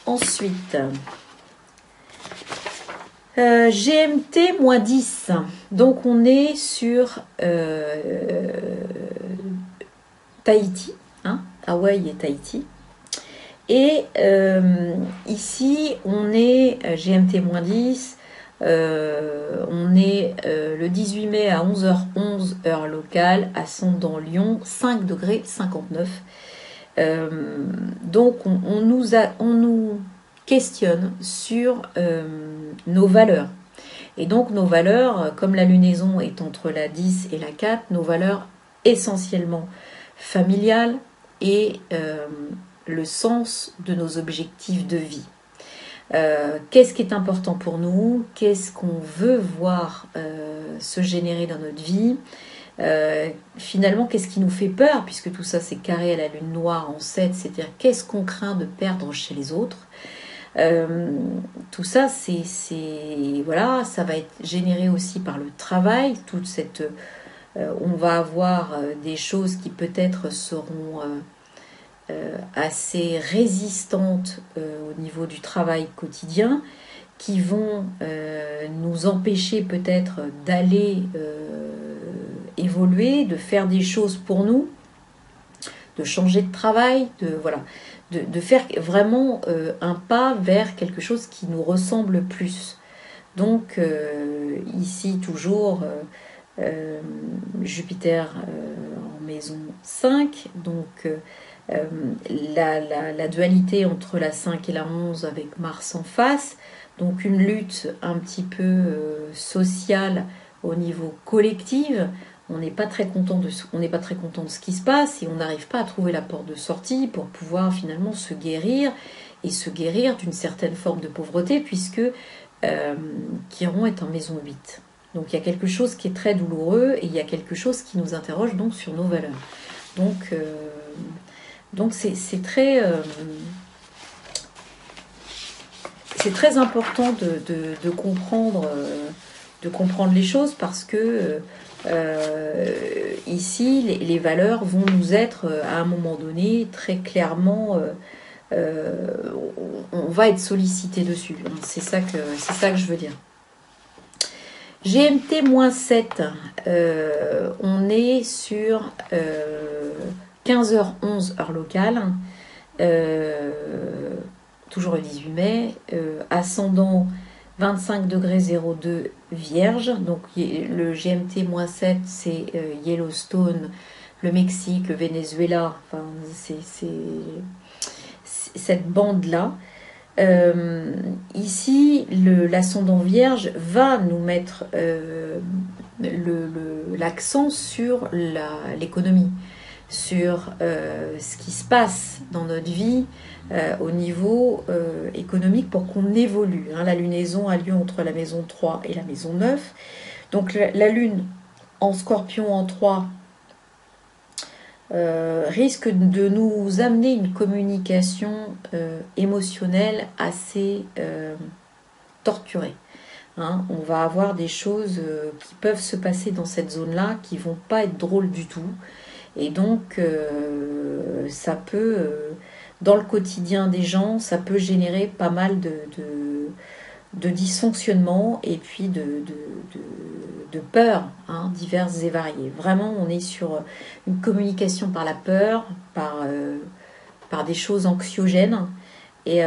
Ensuite, GMT-10. Donc on est sur Tahiti, hein, Hawaï et Tahiti. Et ici, on est GMT-10. On est le 18 mai à 11h11 heure locale, ascendant Lion, 5 degrés 59. Donc on nous questionne sur nos valeurs. Et donc nos valeurs, comme la lunaison est entre la 10 et la 4, nos valeurs essentiellement familiales et le sens de nos objectifs de vie. Qu'est-ce qui est important pour nous? Qu'est-ce qu'on veut voir se générer dans notre vie? Finalement, qu'est-ce qui nous fait peur, puisque tout ça c'est carré à la lune noire en 7, c'est-à-dire qu'est-ce qu'on craint de perdre chez les autres. Tout ça, voilà, ça va être généré aussi par le travail, toute cette, on va avoir des choses qui peut-être seront assez résistantes au niveau du travail quotidien, qui vont nous empêcher peut-être d'aller évoluer, de faire des choses pour nous, de changer de travail, de faire vraiment un pas vers quelque chose qui nous ressemble plus. Donc ici toujours Jupiter en maison 5, donc la dualité entre la 5 et la 11 avec Mars en face, donc une lutte un petit peu sociale au niveau collectif. On n'est pas très content de ce qui se passe et on n'arrive pas à trouver la porte de sortie pour pouvoir finalement se guérir d'une certaine forme de pauvreté, puisque Chiron est en maison 8. Donc il y a quelque chose qui est très douloureux et il y a quelque chose qui nous interroge donc sur nos valeurs. Donc c'est très important de comprendre les choses, parce que ici les valeurs vont nous être à un moment donné très clairement, on va être sollicité dessus. C'est ça que je veux dire. GMT-7, on est sur 15h11 heure locale, toujours le 18 mai, ascendant 25 degrés 02 Vierge. Donc le GMT-7, c'est Yellowstone, le Mexique, le Venezuela, enfin c'est cette bande-là. Ici, l'ascendant Vierge va nous mettre l'accent sur l'économie, sur ce qui se passe dans notre vie au niveau économique pour qu'on évolue. Hein. La lunaison a lieu entre la maison 3 et la maison 9. Donc la lune en Scorpion en 3 risque de nous amener une communication émotionnelle assez torturée. Hein. On va avoir des choses qui peuvent se passer dans cette zone-là qui vont pas être drôles du tout. Et donc, ça peut, dans le quotidien des gens, ça peut générer pas mal de dysfonctionnements et puis de peurs, hein, diverses et variées. Vraiment, on est sur une communication par la peur, par des choses anxiogènes. Et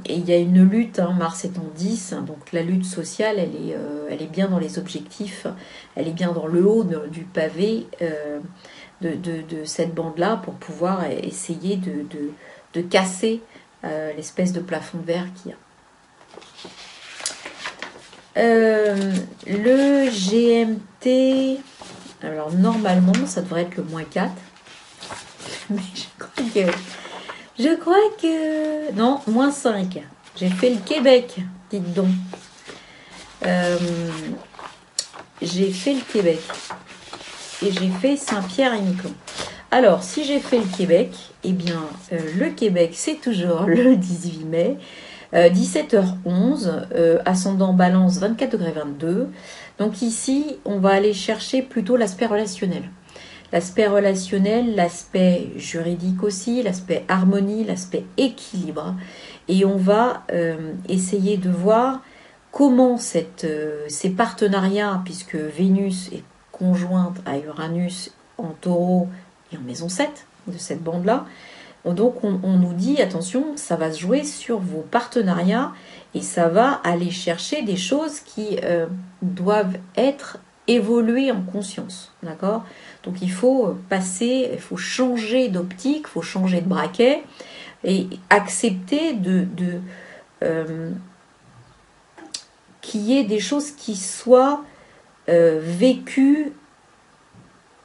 il y a une lutte, hein, Mars est en 10, donc la lutte sociale, elle est bien dans les objectifs, elle est bien dans le haut du pavé de cette bande-là, pour pouvoir essayer de casser l'espèce de plafond de verre qu'il y a. Le GMT, alors normalement ça devrait être le -4, mais je crois que non, -5. J'ai fait le Québec, dites donc. J'ai fait le Québec et j'ai fait Saint-Pierre-et-Miquelon. Alors, si j'ai fait le Québec, eh bien, le Québec, c'est toujours le 18 mai, 17h11, ascendant Balance, 24°22. Donc ici, on va aller chercher plutôt l'aspect relationnel. L'aspect relationnel, l'aspect juridique aussi, l'aspect harmonie, l'aspect équilibre. Et on va essayer de voir comment ces partenariats, puisque Vénus est conjointe à Uranus en taureau et en maison 7 de cette bande-là, donc on nous dit, attention, ça va se jouer sur vos partenariats et ça va aller chercher des choses qui doivent être évoluées en conscience, d'accord? Donc il faut changer d'optique, il faut changer de braquet et accepter qu'il y ait des choses qui soient vécues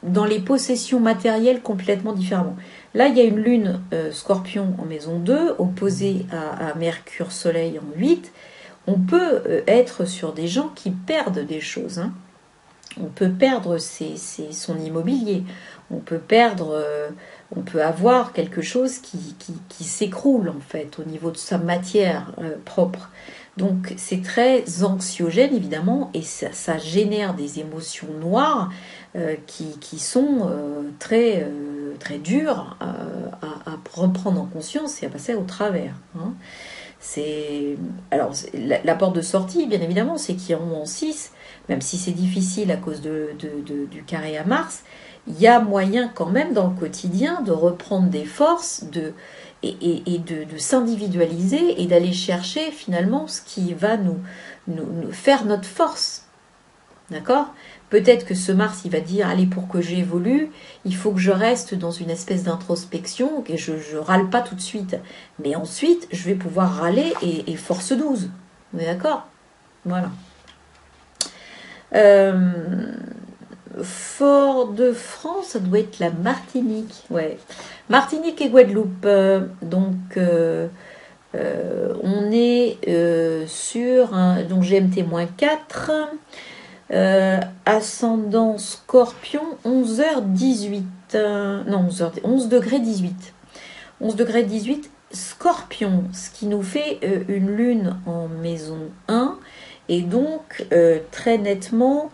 dans les possessions matérielles complètement différemment. Là, il y a une lune scorpion en maison 2, opposée à Mercure Soleil en 8. On peut être sur des gens qui perdent des choses. Hein. On peut perdre son immobilier. On peut avoir quelque chose qui s'écroule en fait au niveau de sa matière propre. Donc c'est très anxiogène évidemment et ça génère des émotions noires qui sont très dures à reprendre en conscience et à passer au travers. Hein. Alors la porte de sortie bien évidemment c'est qu'ils iront en 6, même si c'est difficile à cause du carré à Mars. Il y a moyen quand même dans le quotidien de reprendre des forces et de s'individualiser et d'aller chercher finalement ce qui va nous faire notre force. D'accord ? Peut-être que ce Mars, il va dire, allez, pour que j'évolue, il faut que je reste dans une espèce d'introspection, que je râle pas tout de suite. Mais ensuite, je vais pouvoir râler et force 12. On est d'accord ? Voilà. Fort-de-France, ça doit être la Martinique. Ouais. Martinique et Guadeloupe. Donc, on est sur un donc GMT-4. Ascendant Scorpion, 11h18. Non, 11 degrés 18. 11 degrés 18. Scorpion, ce qui nous fait une lune en maison 1. Et donc, très nettement,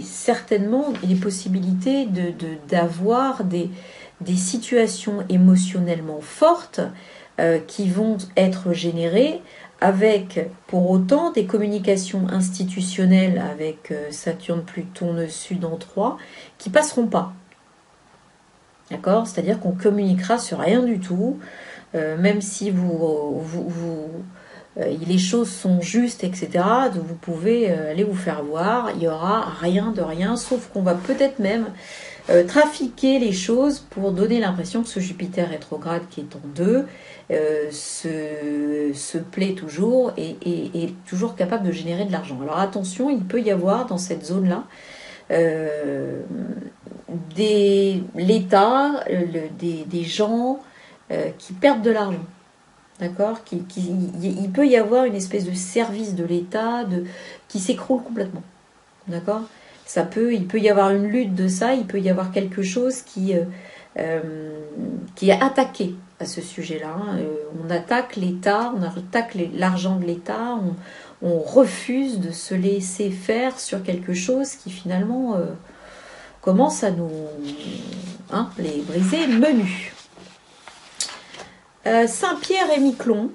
certainement des possibilités d'avoir des situations émotionnellement fortes qui vont être générées avec pour autant des communications institutionnelles avec Saturne, Pluton, le Sud en 3 qui passeront pas. D'accord ? C'est-à-dire qu'on communiquera sur rien du tout, même si les choses sont justes, etc. Vous pouvez aller vous faire voir, il n'y aura rien de rien, sauf qu'on va peut-être même trafiquer les choses pour donner l'impression que ce Jupiter rétrograde qui est en 2 se plaît toujours et est toujours capable de générer de l'argent. Alors attention, il peut y avoir dans cette zone-là l'État, des gens qui perdent de l'argent. D'accord ? Il peut y avoir une espèce de service de l'État qui s'écroule complètement. D'accord ? Il peut y avoir une lutte de ça, il peut y avoir quelque chose qui est attaqué à ce sujet-là. On attaque l'État, on attaque l'argent de l'État, on refuse de se laisser faire sur quelque chose qui finalement commence à nous les briser menu. Saint-Pierre-et-Miquelon.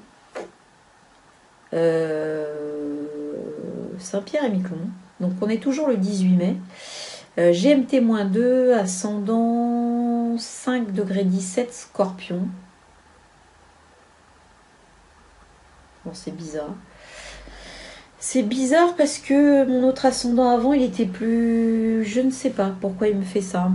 Saint-Pierre-et-Miquelon. Donc on est toujours le 18 mai. GMT-2, ascendant 5 degrés 17, Scorpion. Bon, c'est bizarre. C'est bizarre parce que mon autre ascendant avant, il était plus... Je ne sais pas pourquoi il me fait ça.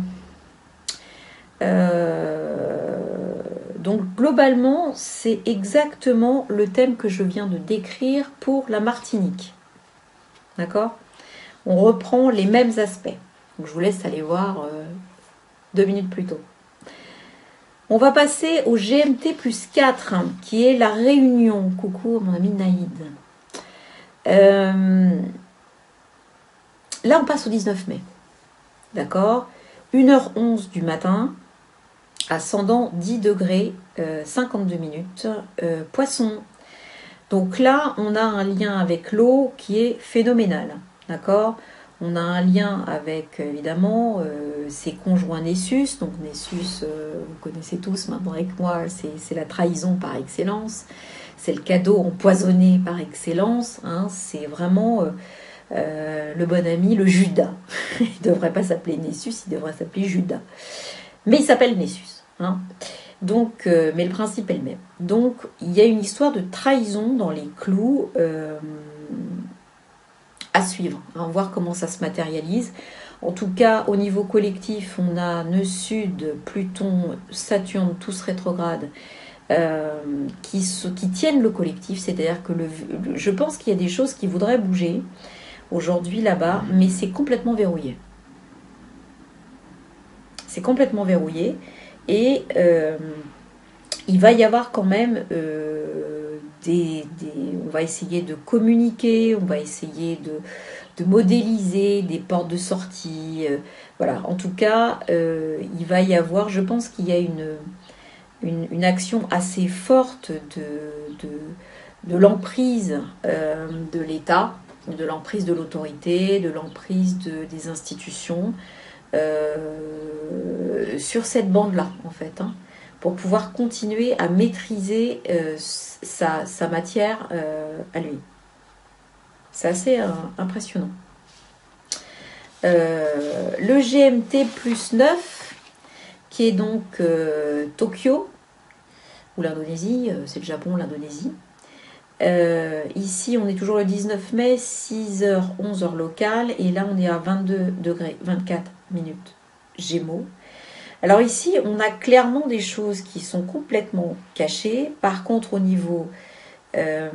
Donc globalement, c'est exactement le thème que je viens de décrire pour la Martinique. D'accord? On reprend les mêmes aspects. Donc je vous laisse aller voir 2 minutes plus tôt. On va passer au GMT plus 4, qui est la Réunion. Coucou mon ami Naïd. Là, on passe au 19 mai. D'accord? 1h11 du matin, ascendant 10 degrés, 52 minutes, Poisson. Donc là, on a un lien avec l'eau qui est phénoménal. D'accord? On a un lien avec, évidemment, ses conjoints Nessus. Donc Nessus, vous connaissez tous maintenant avec moi, c'est la trahison par excellence. C'est le cadeau empoisonné par excellence. Hein. C'est vraiment le bon ami, le Judas. Il ne devrait pas s'appeler Nessus, il devrait s'appeler Judas. Mais il s'appelle Nessus. Hein. Donc, mais le principe est le même. Donc, il y a une histoire de trahison dans les clous à suivre, hein, voir comment ça se matérialise. En tout cas, au niveau collectif, on a Nœud Sud, Pluton, Saturne, tous rétrogrades, qui tiennent le collectif. C'est-à-dire que je pense qu'il y a des choses qui voudraient bouger aujourd'hui là-bas, mais c'est complètement verrouillé. C'est complètement verrouillé. Et il va y avoir quand même on va essayer de communiquer, on va essayer de modéliser des portes de sortie. Voilà, en tout cas, il va y avoir, je pense qu'il y a une action assez forte de l'emprise de l'État, de l'emprise de l'autorité, de l'emprise des institutions sur cette bande-là, en fait, hein, pour pouvoir continuer à maîtriser sa matière à lui. C'est assez impressionnant. Le GMT plus 9, qui est donc Tokyo, ou l'Indonésie, c'est le Japon, l'Indonésie. Ici, on est toujours le 19 mai, 6h, 11h locale, et là, on est à 22 degrés, 24 minutes Gémeaux. Alors ici, on a clairement des choses qui sont complètement cachées. Par contre, au niveau... il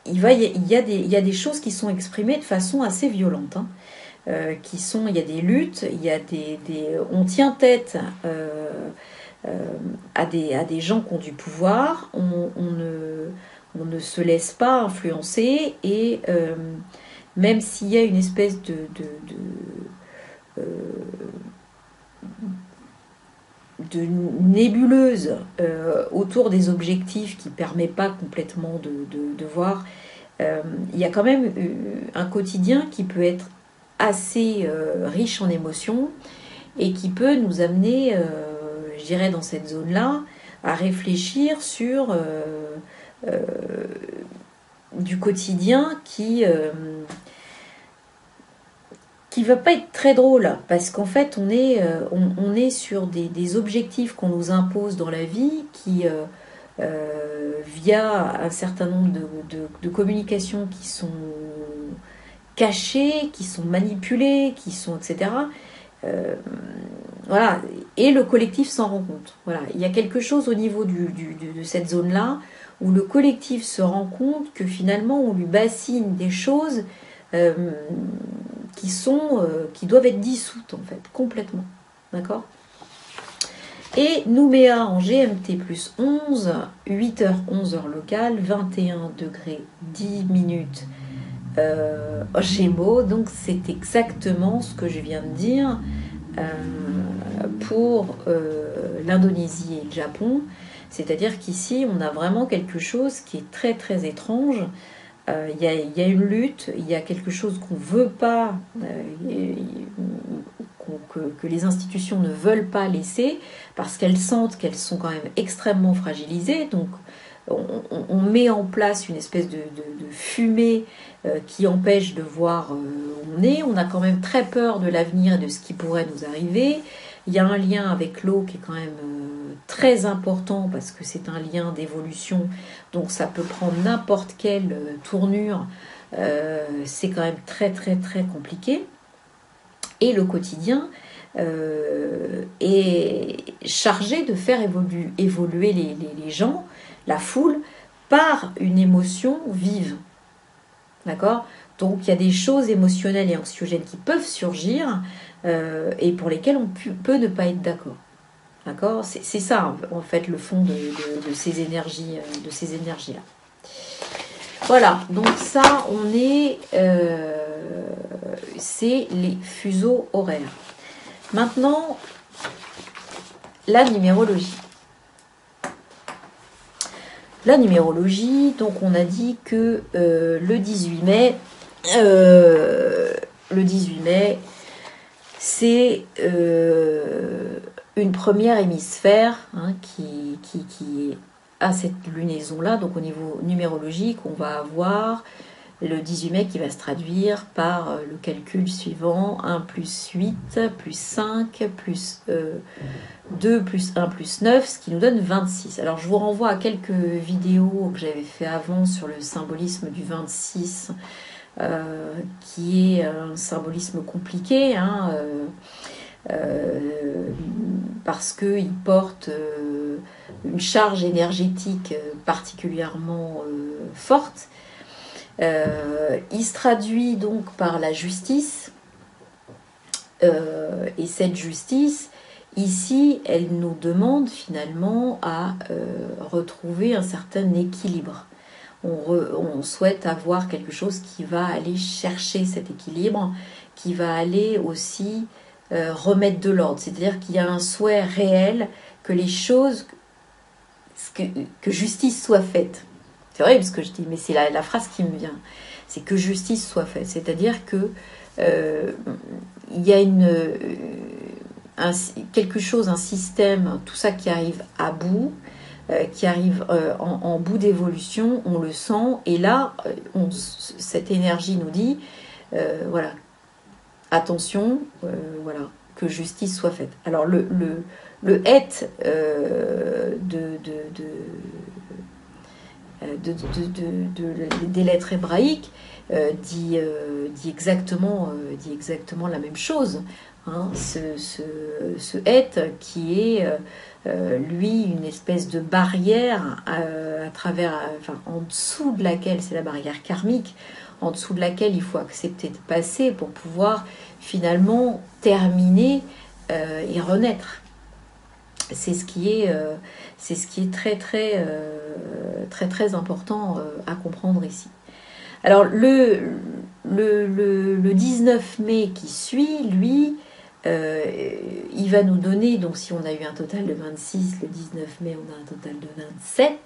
y a des choses qui sont exprimées de façon assez violente. Hein. Il y a des luttes, on tient tête à des gens qui ont du pouvoir, on ne se laisse pas influencer, et même s'il y a une espèce de nébuleuse autour des objectifs qui ne permet pas complètement de voir, il y a quand même un quotidien qui peut être assez riche en émotions et qui peut nous amener, je dirais, dans cette zone-là, à réfléchir sur du quotidien qui va pas être très drôle, parce qu'en fait on est sur des objectifs qu'on nous impose dans la vie, qui via un certain nombre de communications qui sont cachées, qui sont manipulées, qui sont etc. Voilà, et le collectif s'en rend compte. Voilà, il y a quelque chose au niveau de cette zone-là où le collectif se rend compte que finalement on lui bassine des choses qui doivent être dissoutes en fait, complètement. D'accord ? Et Nouméa en GMT plus 11, 8h, 11h locale, 21 degrés, 10 minutes Gémeaux. Donc c'est exactement ce que je viens de dire pour l'Indonésie et le Japon. C'est-à-dire qu'ici, on a vraiment quelque chose qui est très très étrange. Il y a une lutte, il y a quelque chose qu'on ne veut pas, que les institutions ne veulent pas laisser, parce qu'elles sentent qu'elles sont quand même extrêmement fragilisées. Donc on met en place une espèce de fumée qui empêche de voir où on est. On a quand même très peur de l'avenir et de ce qui pourrait nous arriver. Il y a un lien avec l'eau qui est quand même très important, parce que c'est un lien d'évolution, donc ça peut prendre n'importe quelle tournure. C'est quand même très très très compliqué. Et le quotidien, est chargé de faire évoluer les gens, la foule, par une émotion vive. D'accord? Donc il y a des choses émotionnelles et anxiogènes qui peuvent surgir et pour lesquelles on peut ne pas être d'accord. D'accord? C'est ça en fait le fond de ces énergies, de ces énergies-là. Voilà, donc ça, c'est les fuseaux horaires. Maintenant, la numérologie. La numérologie, donc on a dit que le 18 mai, c'est une première hémisphère qui a cette lunaison-là. Donc au niveau numérologique, on va avoir le 18 mai qui va se traduire par le calcul suivant, 1 plus 8 plus 5 plus 2 plus 1 plus 9, ce qui nous donne 26. Alors je vous renvoie à quelques vidéos que j'avais fait avant sur le symbolisme du 26, qui est un symbolisme compliqué, parce qu'il porte une charge énergétique particulièrement forte. Il se traduit donc par la justice, et cette justice, ici, elle nous demande finalement à retrouver un certain équilibre. On souhaite avoir quelque chose qui va aller chercher cet équilibre, qui va aller aussi remettre de l'ordre. C'est-à-dire qu'il y a un souhait réel que les choses, que justice soit faite. C'est vrai parce que je dis, mais c'est la phrase qui me vient. C'est que justice soit faite. C'est-à-dire que il y a quelque chose, un système, tout ça qui arrive à bout, qui arrive en bout d'évolution, on le sent, et là, cette énergie nous dit, voilà, attention, voilà, que justice soit faite. Alors le het des lettres hébraïques dit exactement la même chose. Ce het qui est lui une espèce de barrière à travers, en dessous de laquelle, c'est la barrière karmique, en dessous de laquelle il faut accepter de passer pour pouvoir finalement terminer et renaître. C'est ce qui est très important à comprendre ici. Alors le 19 mai qui suit, lui, il va nous donner, donc si on a eu un total de 26, le 19 mai on a un total de 27,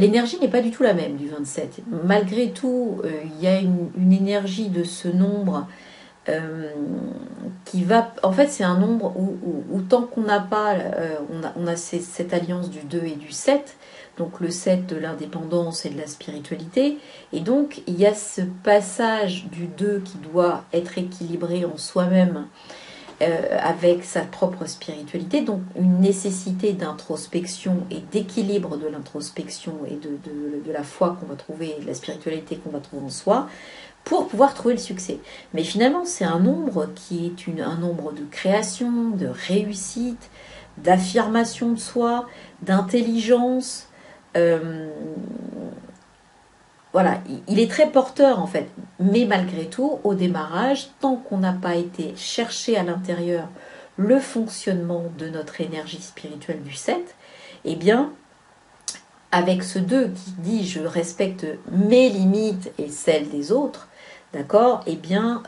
l'énergie n'est pas du tout la même du 27. Malgré tout, il y a une énergie de ce nombre qui va... En fait, c'est un nombre où tant qu'on n'a pas... on a cette alliance du 2 et du 7, donc le 7 de l'indépendance et de la spiritualité, et donc il y a ce passage du 2 qui doit être équilibré en soi-même avec sa propre spiritualité, donc une nécessité d'introspection et d'équilibre de l'introspection et de la foi qu'on va trouver, de la spiritualité qu'on va trouver en soi, pour pouvoir trouver le succès. Mais finalement, c'est un nombre qui est un nombre de création, de réussite, d'affirmation de soi, d'intelligence. Voilà, il est très porteur en fait. Mais malgré tout, au démarrage, tant qu'on n'a pas été chercher à l'intérieur le fonctionnement de notre énergie spirituelle du 7, eh bien, avec ce 2 qui dit « je respecte mes limites et celles des autres », d'accord, eh bien,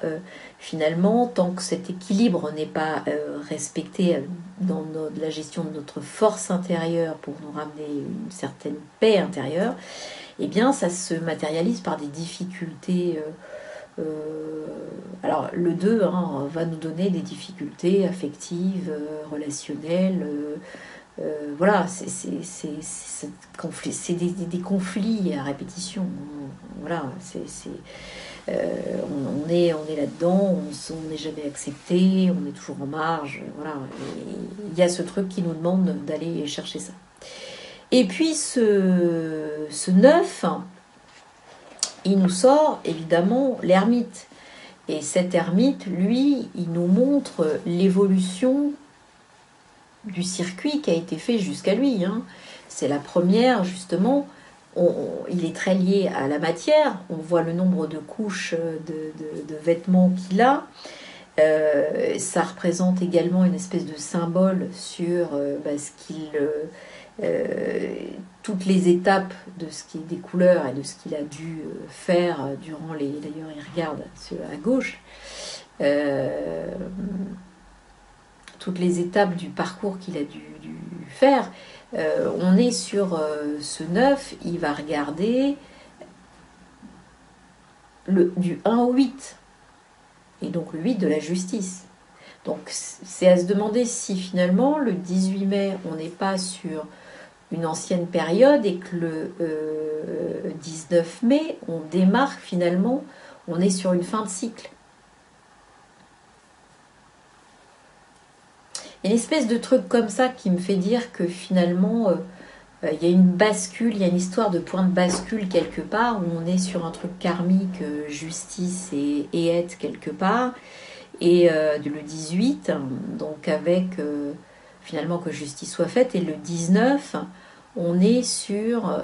finalement, tant que cet équilibre n'est pas respecté dans la gestion de notre force intérieure pour nous ramener une certaine paix intérieure, eh bien, ça se matérialise par des difficultés. Alors, le 2 va nous donner des difficultés affectives, relationnelles. Voilà, c'est des conflits à répétition. Voilà, on est là-dedans, on n'est jamais accepté, on est toujours en marge. Voilà, il y a ce truc qui nous demande d'aller chercher ça. Et puis ce 9, il nous sort évidemment l'ermite, Et cet ermite, lui, il nous montre l'évolution du circuit qui a été fait jusqu'à lui. Hein. C'est la première, justement. Il est très lié à la matière. On voit le nombre de couches de vêtements qu'il a. Ça représente également une espèce de symbole sur ce qu'il... toutes les étapes de ce qui est des couleurs et de ce qu'il a dû faire durant les... D'ailleurs, il regarde à gauche. Toutes les étapes du parcours qu'il a dû faire. On est sur ce 9, il va regarder du 1 au 8, et donc le 8 de la justice. Donc c'est à se demander si finalement le 18 mai, on n'est pas sur une ancienne période et que le 19 mai, on démarque finalement, on est sur une fin de cycle. Il y a une espèce de truc comme ça qui me fait dire que finalement, il y a une bascule, il y a une histoire de point de bascule quelque part, où on est sur un truc karmique, justice et aide quelque part, et le 18, donc avec finalement que justice soit faite, et le 19, on est sur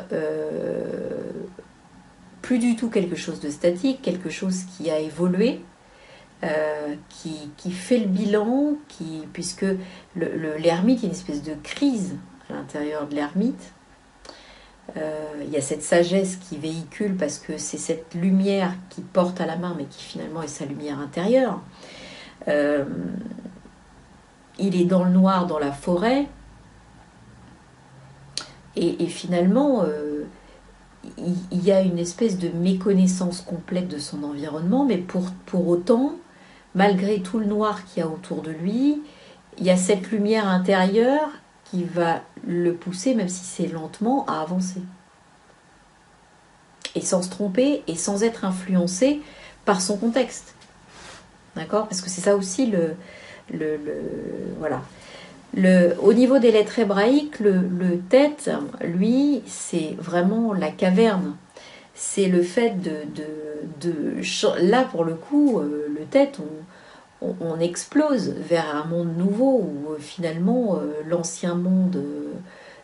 plus du tout quelque chose de statique, quelque chose qui a évolué, qui fait le bilan, puisque l'ermite, il y a une espèce de crise à l'intérieur de l'ermite. Il y a cette sagesse qui véhicule parce que c'est cette lumière qui porte à la main, mais qui finalement est sa lumière intérieure. Il est dans le noir, dans la forêt, et finalement, il y a une espèce de méconnaissance complète de son environnement, mais pour autant, malgré tout le noir qu'il y a autour de lui, il y a cette lumière intérieure qui va le pousser, même si c'est lentement, à avancer. Et sans se tromper, et sans être influencé par son contexte. D'accord ? Parce que c'est ça aussi voilà. Au niveau des lettres hébraïques, le tête, lui, c'est vraiment la caverne. C'est le fait là, pour le coup, le tête, on explose vers un monde nouveau où finalement l'ancien monde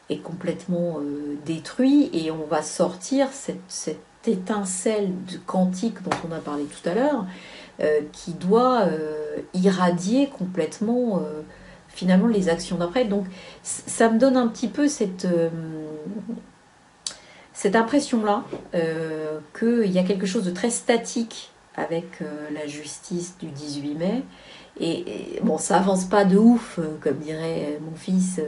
est complètement détruit et on va sortir cette étincelle quantique dont on a parlé tout à l'heure qui doit irradier complètement finalement les actions d'après. Donc ça me donne un petit peu cette impression-là qu'il y a quelque chose de très statique avec la justice du 18 mai. Et bon, ça avance pas de ouf, comme dirait mon fils,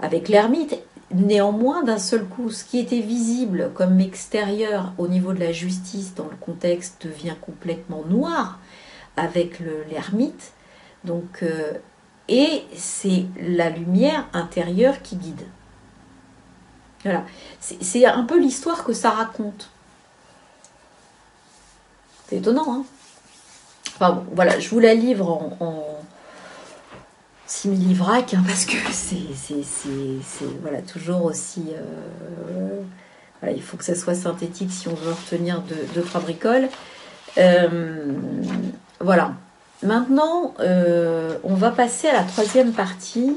avec l'ermite. Néanmoins, d'un seul coup, ce qui était visible comme extérieur au niveau de la justice dans le contexte devient complètement noir avec l'ermite. Donc, et c'est la lumière intérieure qui guide. Voilà. C'est un peu l'histoire que ça raconte. C'est étonnant, hein. Enfin bon, voilà, je vous la livre en simili-vrac, hein, parce que c'est voilà, toujours aussi... voilà, il faut que ça soit synthétique si on veut retenir deux, trois bricoles. Voilà. Maintenant, on va passer à la troisième partie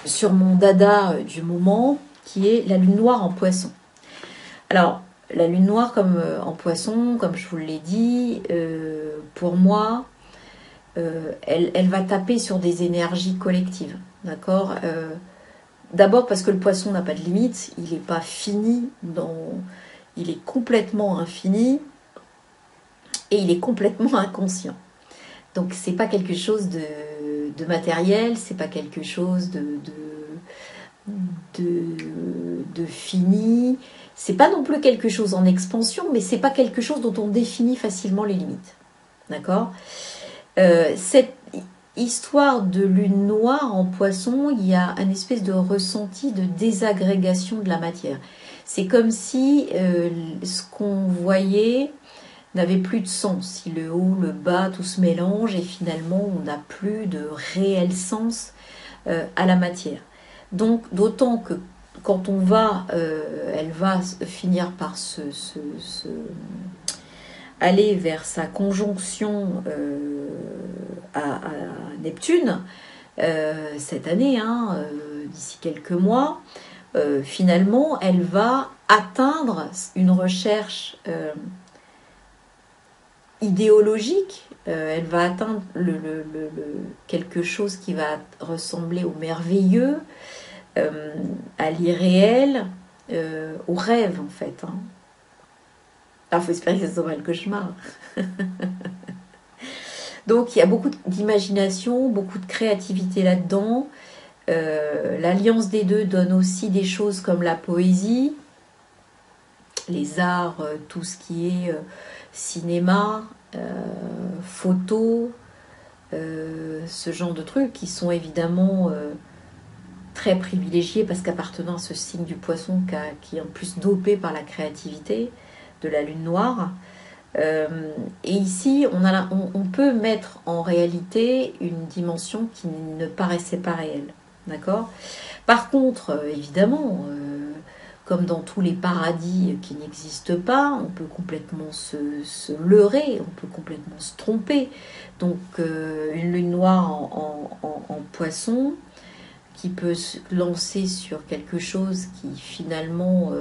sur mon dada du moment, qui est la lune noire en poisson. Alors, la lune noire en poisson, comme je vous l'ai dit, pour moi, elle va taper sur des énergies collectives. D'accord ? D'abord parce que le poisson n'a pas de limite, il n'est pas fini, il est complètement infini et il est complètement inconscient. Donc c'est pas quelque chose de matériel, c'est pas quelque chose de fini, c'est pas non plus quelque chose en expansion, mais c'est pas quelque chose dont on définit facilement les limites. D'accord ? Cette histoire de lune noire en poisson, il y a un espèce de ressenti de désagrégation de la matière. C'est comme si ce qu'on voyait n'avait plus de sens. Si le haut, le bas, tout se mélange et finalement on n'a plus de réel sens à la matière. Donc d'autant que quand elle va finir par aller vers sa conjonction à Neptune cette année, hein, d'ici quelques mois, finalement, elle va atteindre une recherche idéologique. Elle va atteindre quelque chose qui va ressembler au merveilleux, à l'irréel, au rêve en fait. Hein. Alors, il faut espérer que ce soit pas le cauchemar. Donc, il y a beaucoup d'imagination, beaucoup de créativité là-dedans. L'alliance des deux donne aussi des choses comme la poésie, les arts, tout ce qui est cinéma, photo, ce genre de trucs qui sont évidemment très privilégiés parce qu'appartenant à ce signe du poisson qui est en plus dopé par la créativité de la lune noire. Et ici, on peut mettre en réalité une dimension qui ne paraissait pas réelle. D'accord ? Par contre, évidemment, comme dans tous les paradis qui n'existent pas, on peut complètement se leurrer, on peut complètement se tromper. Donc, une lune noire en poisson qui peut se lancer sur quelque chose qui finalement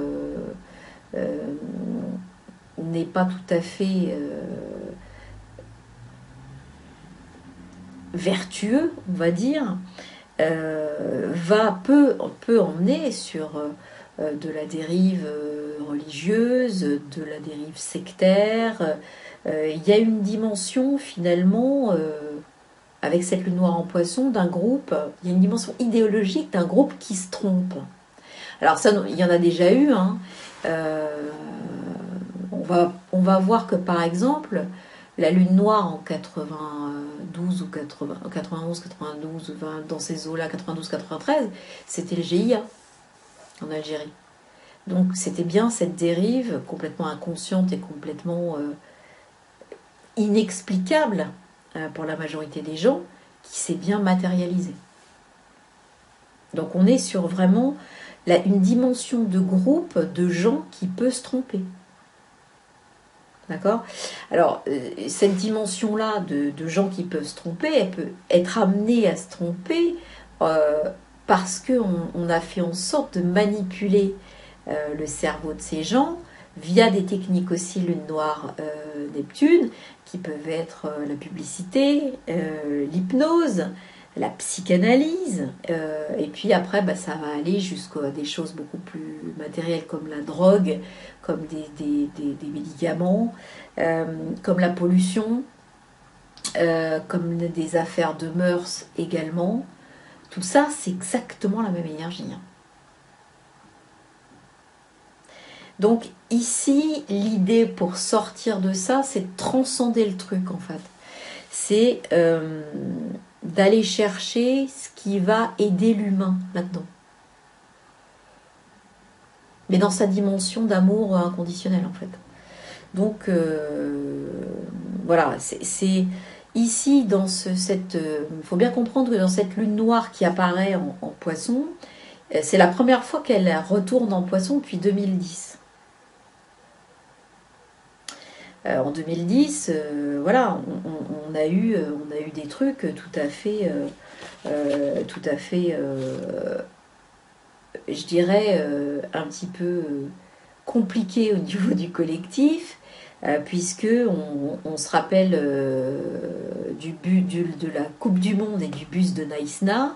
n'est pas tout à fait vertueux, on va dire, peut emmener sur de la dérive religieuse, de la dérive sectaire. Il y a une dimension finalement, avec cette lune noire en poisson, d'un groupe, il y a une dimension idéologique d'un groupe qui se trompe. Alors ça, il y en a déjà eu, hein. On va voir que par exemple, la lune noire en 92 ou 91, 92, 20, dans ces eaux-là, 92, 93, c'était le GIA en Algérie. Donc c'était bien cette dérive complètement inconsciente et complètement inexplicable pour la majorité des gens qui s'est bien matérialisée. Donc on est sur vraiment une dimension de groupe de gens qui peut se tromper. D'accord ? Alors, cette dimension-là de gens qui peuvent se tromper, elle peut être amenée à se tromper parce qu'on a fait en sorte de manipuler le cerveau de ces gens via des techniques aussi lune noire Neptune, qui peuvent être la publicité, l'hypnose, la psychanalyse, et puis après ça va aller jusqu'à des choses beaucoup plus matérielles comme la drogue, comme des médicaments, comme la pollution, comme des affaires de mœurs également. Tout ça, c'est exactement la même énergie. Donc ici, l'idée pour sortir de ça, c'est de transcender le truc en fait. C'est d'aller chercher ce qui va aider l'humain là-dedans. Mais dans sa dimension d'amour inconditionnel en fait. Donc voilà, c'est ici dans faut bien comprendre que dans cette lune noire qui apparaît en poisson, c'est la première fois qu'elle retourne en poisson depuis 2010. En 2010, voilà, on a eu des trucs tout à fait, je dirais, un petit peu compliqués au niveau du collectif, puisque on se rappelle de la Coupe du Monde et du bus de Naïsna,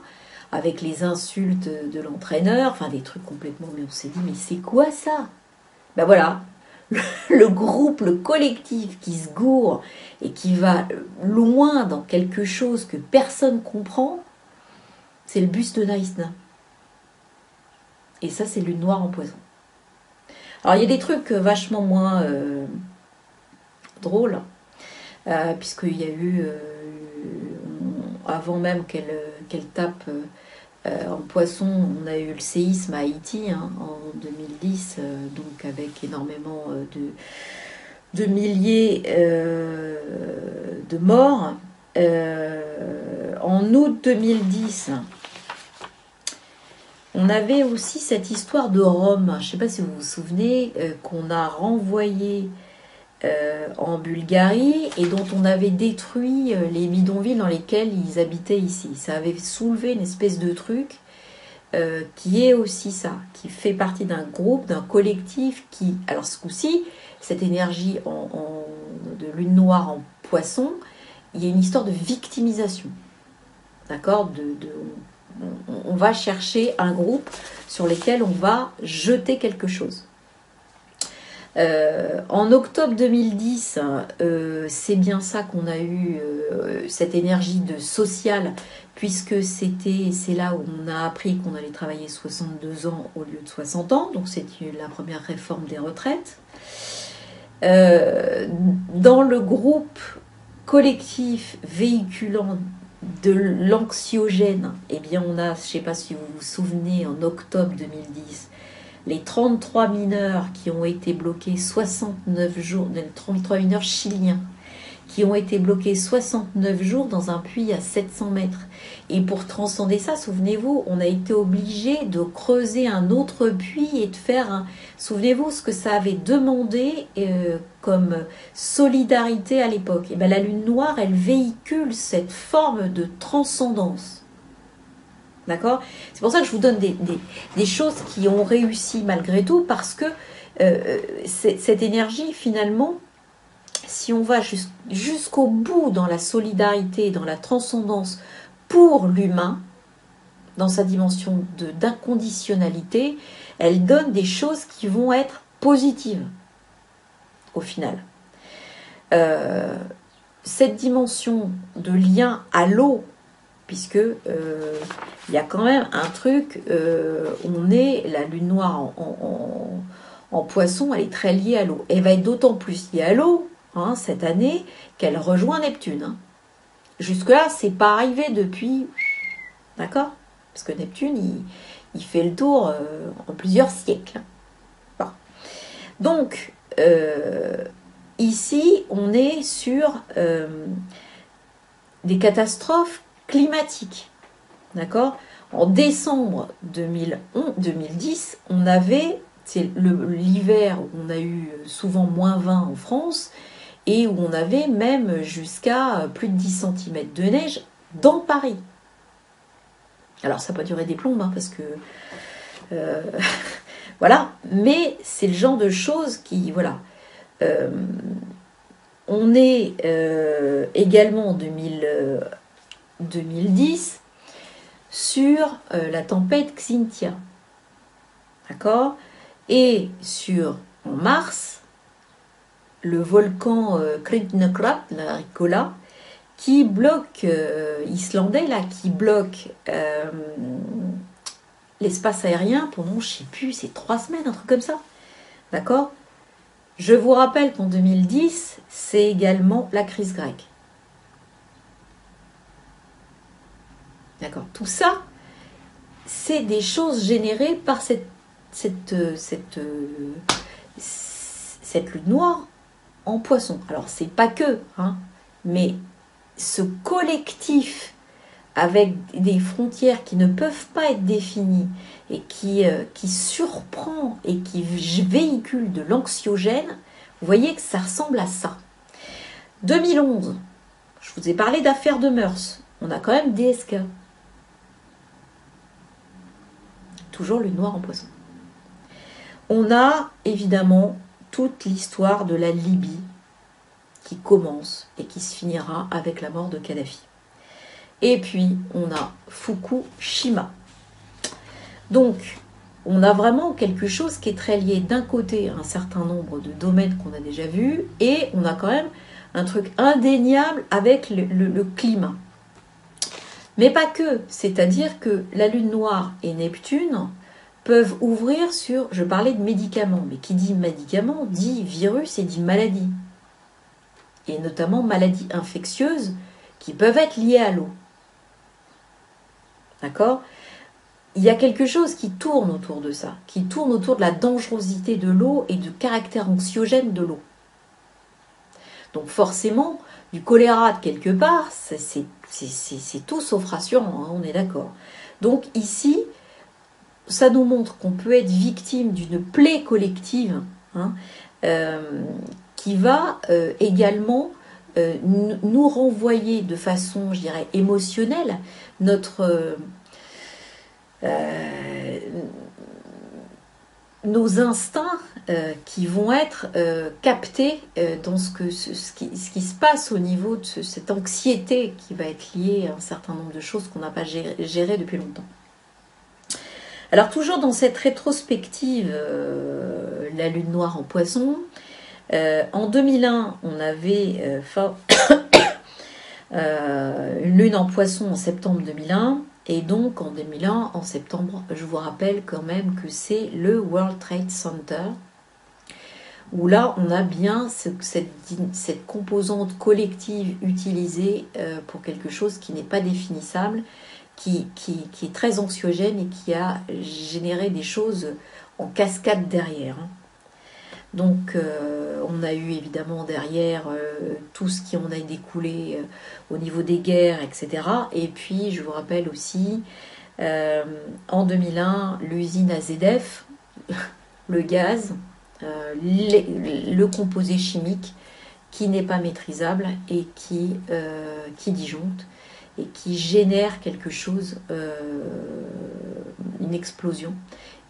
avec les insultes de l'entraîneur, enfin des trucs complètement, mais on s'est dit, mais c'est quoi ça ? Ben voilà. Le groupe, le collectif qui se gourre et qui va loin dans quelque chose que personne comprend, c'est le bus de Naïsna. Et ça, c'est lune noire en poisson. Alors, il y a des trucs vachement moins drôles, puisqu'il y a eu, avant même qu'elle tape en poisson, on a eu le séisme à Haïti en 2010, donc avec énormément de milliers de morts. En août 2010, on avait aussi cette histoire de Rome. Je ne sais pas si vous vous souvenez qu'on a renvoyé en Bulgarie et dont on avait détruit les bidonvilles dans lesquels ils habitaient ici. Ça avait soulevé une espèce de truc qui est aussi ça, qui fait partie d'un groupe, d'un collectif qui, alors ce coup-ci, cette énergie de lune noire en poisson, il y a une histoire de victimisation. D'accord, on va chercher un groupe sur lequel on va jeter quelque chose. En octobre 2010, c'est bien ça qu'on a eu cette énergie de social, puisque c'est là où on a appris qu'on allait travailler 62 ans au lieu de 60 ans, donc c'est la première réforme des retraites. Dans le groupe collectif véhiculant de l'anxiogène, eh bien on a, je ne sais pas si vous vous souvenez, en octobre 2010, les 33 mineurs qui ont été bloqués 69 jours, les 33 mineurs chiliens, qui ont été bloqués 69 jours dans un puits à 700 mètres. Et pour transcender ça, souvenez-vous, on a été obligé de creuser un autre puits et de faire souvenez-vous ce que ça avait demandé comme solidarité à l'époque. Et bien la lune noire, elle véhicule cette forme de transcendance. D'accord ? C'est pour ça que je vous donne des choses qui ont réussi malgré tout, parce que cette énergie, finalement, si on va jusqu'au bout dans la solidarité, dans la transcendance pour l'humain, dans sa dimension d'inconditionnalité, elle donne des choses qui vont être positives, au final. Cette dimension de lien à l'eau, puisque il y a quand même un truc, on est, la lune noire en poisson, elle est très liée à l'eau. Elle va être d'autant plus liée à l'eau, cette année, qu'elle rejoint Neptune. Jusque-là, c'est pas arrivé depuis, d'accord ? Parce que Neptune, il fait le tour en plusieurs siècles. Bon. Donc, ici, on est sur des catastrophes climatiques. D'accord ? En décembre 2010, on avait, c'est l'hiver où on a eu souvent moins 20 en France, et où on avait même jusqu'à plus de 10 cm de neige dans Paris. Alors ça n'a pas duré des plombes, parce que voilà, mais c'est le genre de choses qui, voilà. On est également en 2010 sur la tempête Xynthia, d'accord, et en mars, le volcan Kritnekrap, la Ricola, qui bloque, islandais, là, qui bloque l'espace aérien pendant, je ne sais plus, c'est 3 semaines, un truc comme ça. D'accord ? Je vous rappelle qu'en 2010, c'est également la crise grecque. D'accord ? Tout ça, c'est des choses générées par cette lune noire en poisson. Alors, c'est pas que, mais ce collectif avec des frontières qui ne peuvent pas être définies et qui surprend et qui véhicule de l'anxiogène, vous voyez que ça ressemble à ça. 2011, je vous ai parlé d'affaires de mœurs. On a quand même DSK. Toujours lune noire en poisson. On a évidemment toute l'histoire de la Libye qui commence et qui se finira avec la mort de Kadhafi. Et puis, on a Fukushima. Donc, on a vraiment quelque chose qui est très lié d'un côté à un certain nombre de domaines qu'on a déjà vus, et on a quand même un truc indéniable avec le climat. Mais pas que, c'est-à-dire que la lune noire et Neptune peuvent ouvrir sur, je parlais de médicaments, mais qui dit médicaments dit virus et dit maladie. Et notamment maladies infectieuses qui peuvent être liées à l'eau. D'accord ? Il y a quelque chose qui tourne autour de ça, qui tourne autour de la dangerosité de l'eau et du caractère anxiogène de l'eau. Donc forcément, du choléra de quelque part, c'est tout sauf rassurant, on est d'accord. Donc ici, ça nous montre qu'on peut être victime d'une plaie collective qui va également nous renvoyer de façon, je dirais, émotionnelle nos instincts qui vont être captés dans ce qui se passe au niveau de cette anxiété qui va être liée à un certain nombre de choses qu'on n'a pas gérées depuis longtemps. Alors toujours dans cette rétrospective, la lune noire en Poisson, en 2001, on avait une lune en Poisson en septembre 2001, et donc en 2001, en septembre, je vous rappelle quand même que c'est le World Trade Center, où là on a bien cette composante collective utilisée pour quelque chose qui n'est pas définissable, qui est très anxiogène et qui a généré des choses en cascade derrière. Donc on a eu évidemment derrière tout ce qui en a découlé au niveau des guerres, etc. Et puis je vous rappelle aussi en 2001 l'usine AZF, le gaz, le composé chimique qui n'est pas maîtrisable et qui disjoncte et qui génère quelque chose, une explosion,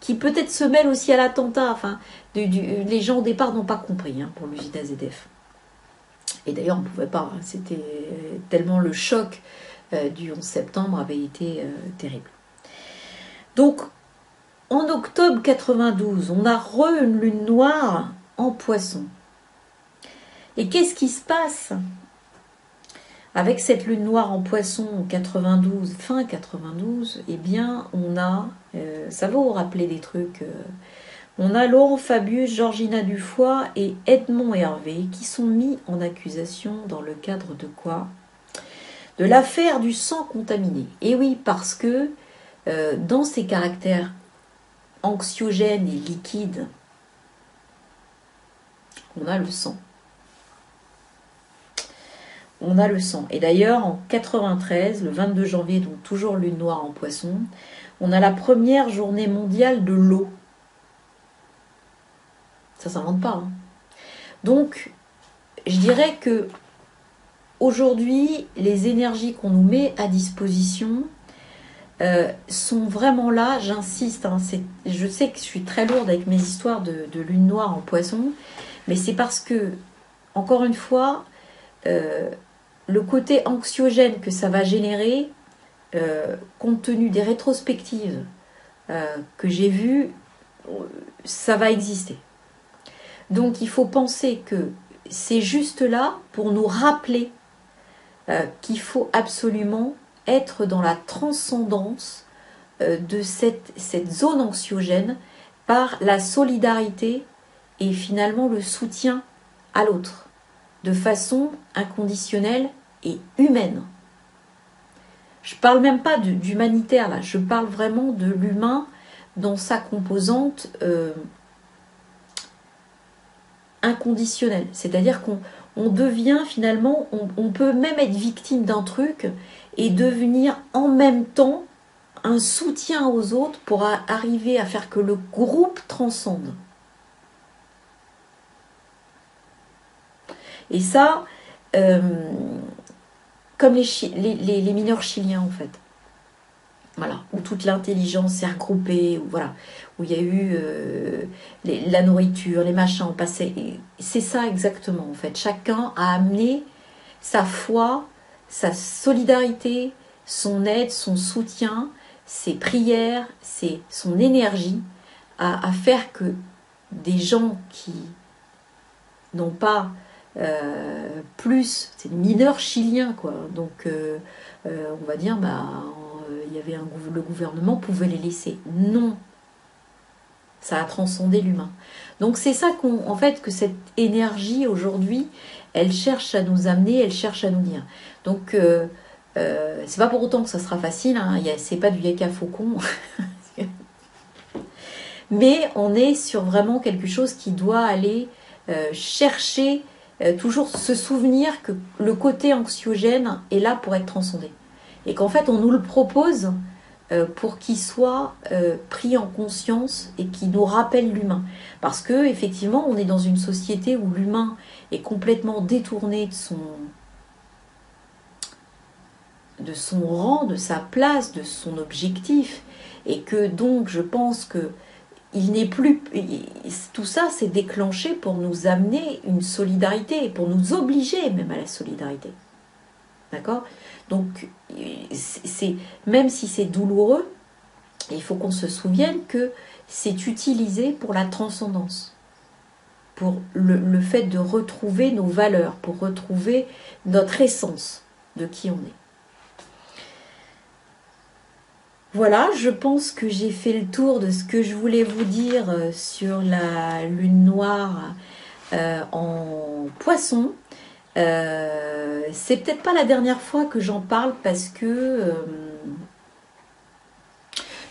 qui peut-être se mêle aussi à l'attentat. Enfin, les gens au départ n'ont pas compris pour l'usine AZF. Et d'ailleurs, on ne pouvait pas. C'était tellement le choc du 11 septembre avait été terrible. Donc, en octobre 92, on a une lune noire en Poisson. Et qu'est-ce qui se passe avec cette lune noire en Poisson en 92, fin 92? Eh bien, on a, ça va vous rappeler des trucs, on a Laurent Fabius, Georgina Dufoy et Edmond Hervé qui sont mis en accusation dans le cadre de quoi? De l'affaire du sang contaminé. Et oui, parce que dans ces caractères anxiogènes et liquides, on a le sang. On a le sang. Et d'ailleurs, en 93, le 22 janvier, donc toujours lune noire en Poisson, on a la première journée mondiale de l'eau. Ça ne s'invente pas. Donc, je dirais que aujourd'hui, les énergies qu'on nous met à disposition sont vraiment là. J'insiste, je sais que je suis très lourde avec mes histoires de lune noire en Poisson, mais c'est parce que, encore une fois, le côté anxiogène que ça va générer, compte tenu des rétrospectives que j'ai vues, ça va exister. Donc il faut penser que c'est juste là pour nous rappeler qu'il faut absolument être dans la transcendance de cette zone anxiogène par la solidarité et finalement le soutien à l'autre, de façon inconditionnelle et humaine. Je ne parle même pas d'humanitaire, là, je parle vraiment de l'humain dans sa composante inconditionnelle. C'est-à-dire qu'on devient finalement, on peut même être victime d'un truc et devenir en même temps un soutien aux autres pour arriver à faire que le groupe transcende. Et ça, comme les mineurs chiliens en fait. Voilà, où toute l'intelligence s'est regroupée, où il y a eu la nourriture, les machins, on passait. C'est ça exactement en fait. Chacun a amené sa foi, sa solidarité, son aide, son soutien, ses prières, son énergie à faire que des gens qui n'ont pas plus, c'est des mineurs chiliens quoi. Donc on va dire il y avait le gouvernement pouvait les laisser. Non, ça a transcendé l'humain. Donc c'est ça en fait que cette énergie aujourd'hui, elle cherche à nous amener, elle cherche à nous dire. Donc c'est pas pour autant que ça sera facile. C'est pas du yaka faucon. Mais on est sur vraiment quelque chose qui doit aller chercher, toujours se souvenir que le côté anxiogène est là pour être transcendé. Et qu'en fait, on nous le propose pour qu'il soit pris en conscience et qui nous rappelle l'humain. Parce que effectivement, on est dans une société où l'humain est complètement détourné de son rang, de sa place, de son objectif, et que donc je pense que il n'est plus. Tout ça s'est déclenché pour nous amener une solidarité, pour nous obliger même à la solidarité. D'accord? Donc, même si c'est douloureux, il faut qu'on se souvienne que c'est utilisé pour la transcendance, pour le fait de retrouver nos valeurs, pour retrouver notre essence de qui on est. Voilà, je pense que j'ai fait le tour de ce que je voulais vous dire sur la lune noire en poisson. C'est peut-être pas la dernière fois que j'en parle parce que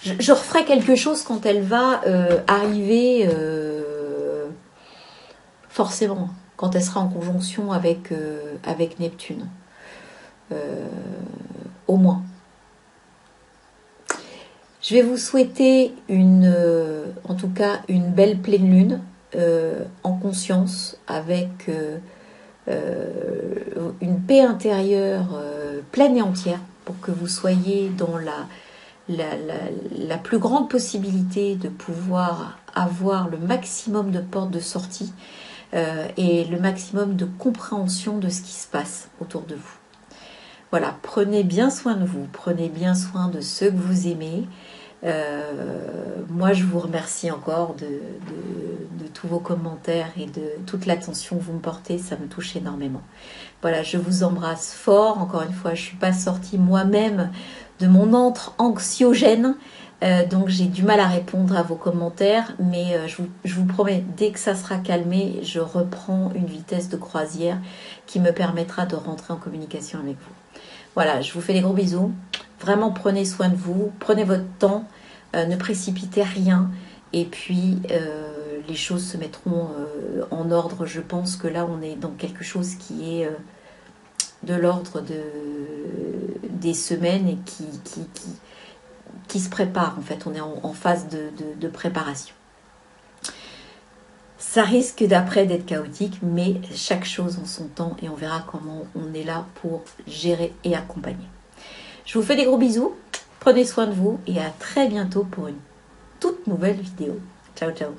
je referai quelque chose quand elle va arriver forcément, quand elle sera en conjonction avec Neptune. Au moins. Je vais vous souhaiter en tout cas une belle pleine lune en conscience avec une paix intérieure pleine et entière pour que vous soyez dans la plus grande possibilité de pouvoir avoir le maximum de portes de sortie et le maximum de compréhension de ce qui se passe autour de vous. Voilà, prenez bien soin de vous, prenez bien soin de ceux que vous aimez. Moi, je vous remercie encore de tous vos commentaires et de toute l'attention que vous me portez, ça me touche énormément. Voilà, je vous embrasse fort. Encore une fois, je ne suis pas sortie moi-même de mon antre anxiogène, donc j'ai du mal à répondre à vos commentaires, mais je vous promets, dès que ça sera calmé, je reprends une vitesse de croisière qui me permettra de rentrer en communication avec vous. Voilà, je vous fais des gros bisous. Vraiment, prenez soin de vous, prenez votre temps, ne précipitez rien. Et puis, les choses se mettront en ordre. Je pense que là, on est dans quelque chose qui est de l'ordre des semaines et qui se prépare. En fait, on est en phase de préparation. Ça risque d'après d'être chaotique, mais chaque chose en son temps et on verra comment on est là pour gérer et accompagner. Je vous fais des gros bisous, prenez soin de vous et à très bientôt pour une toute nouvelle vidéo. Ciao, ciao.